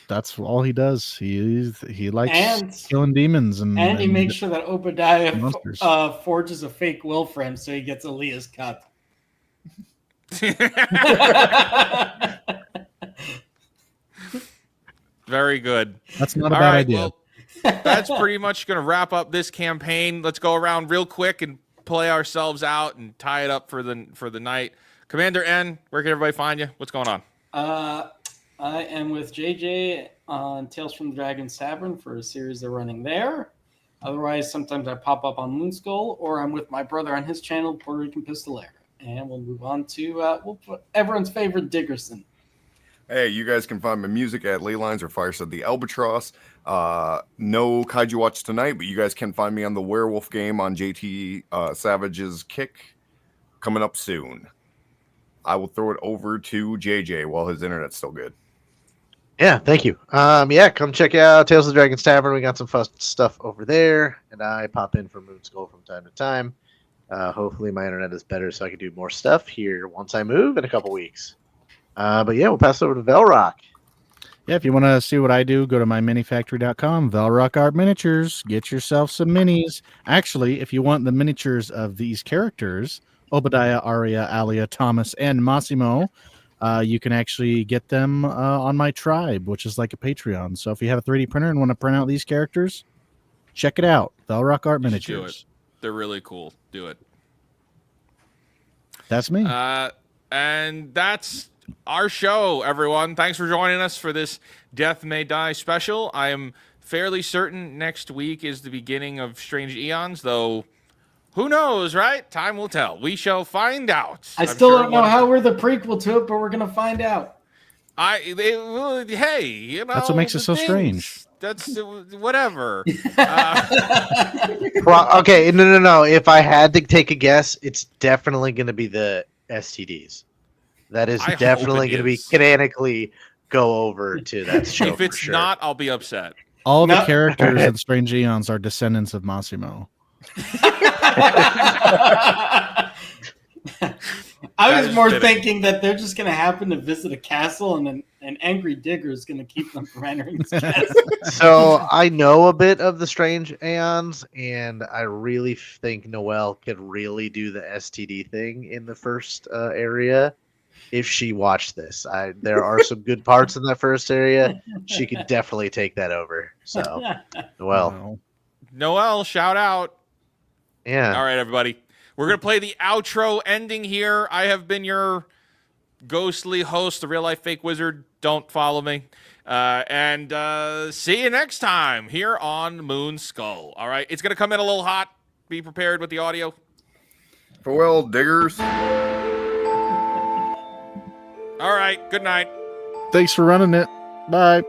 That's all he does. He likes killing demons, and he makes sure that Obadiah monsters. Forges a fake will for him so he gets Aaliyah's cut. Very good. That's not a All bad right, idea. well, that's pretty much going to wrap up this campaign. Let's go around real quick and play ourselves out and tie it up for the night. Commander N, where can everybody find you? What's going on? I am with JJ on Tales from the Dragon's Tavern for a series they're running there. Otherwise, sometimes I pop up on Moonskull, or I'm with my brother on his channel, Puerto Rican Pistolero. And we'll move on to everyone's favorite Diggerson. Hey, you guys can find my music at Laylines or Fireside the Albatross. No Kaiju Watch tonight, but you guys can find me on the Werewolf game on JT Savage's Kick coming up soon. I will throw it over to JJ while his internet's still good. Yeah, thank you. Come check out Tales of the Dragon's Tavern. We got some fun stuff over there, and I pop in for Moonskull from time to time. Hopefully my internet is better so I can do more stuff here once I move in a couple weeks. We'll pass it over to Velrock. Yeah, if you want to see what I do, go to myminifactory.com, Velrock Art Miniatures. Get yourself some minis. Actually, if you want the miniatures of these characters, Obadiah, Arya, Alia, Thomas, and Massimo, you can actually get them on my tribe, which is like a Patreon. So if you have a 3D printer and want to print out these characters, check it out. Velrock Art Miniatures. Do it. They're really cool. Do it. That's me. And that's our show, everyone. Thanks for joining us for this Death May Die special. I am fairly certain next week is the beginning of Strange Aeons, though who knows, right? Time will tell. We shall find out. I still don't know how we're the prequel to it, but we're going to find out. Hey, you know. That's what makes it so strange. That's whatever. Okay, no. If I had to take a guess, it's definitely going to be the STDs. That is definitely going to be canonically go over to that show. If it's not, I'll be upset. All the characters in Strange Aeons are descendants of Massimo. I was more thinking that they're just going to happen to visit a castle and an angry digger is going to keep them from entering this castle. So I know a bit of the Strange Aeons, and I really think Noelle could really do the STD thing in the first area if she watched this. There are some good parts in that first area. She could definitely take that over. So, Noelle, shout out. Yeah. All right, everybody. We're going to play the outro ending here. I have been your ghostly host, the real life fake wizard. Don't follow me. And see you next time here on Moonskull. All right. It's going to come in a little hot. Be prepared with the audio. Farewell, diggers. All right. Good night. Thanks for running it. Bye.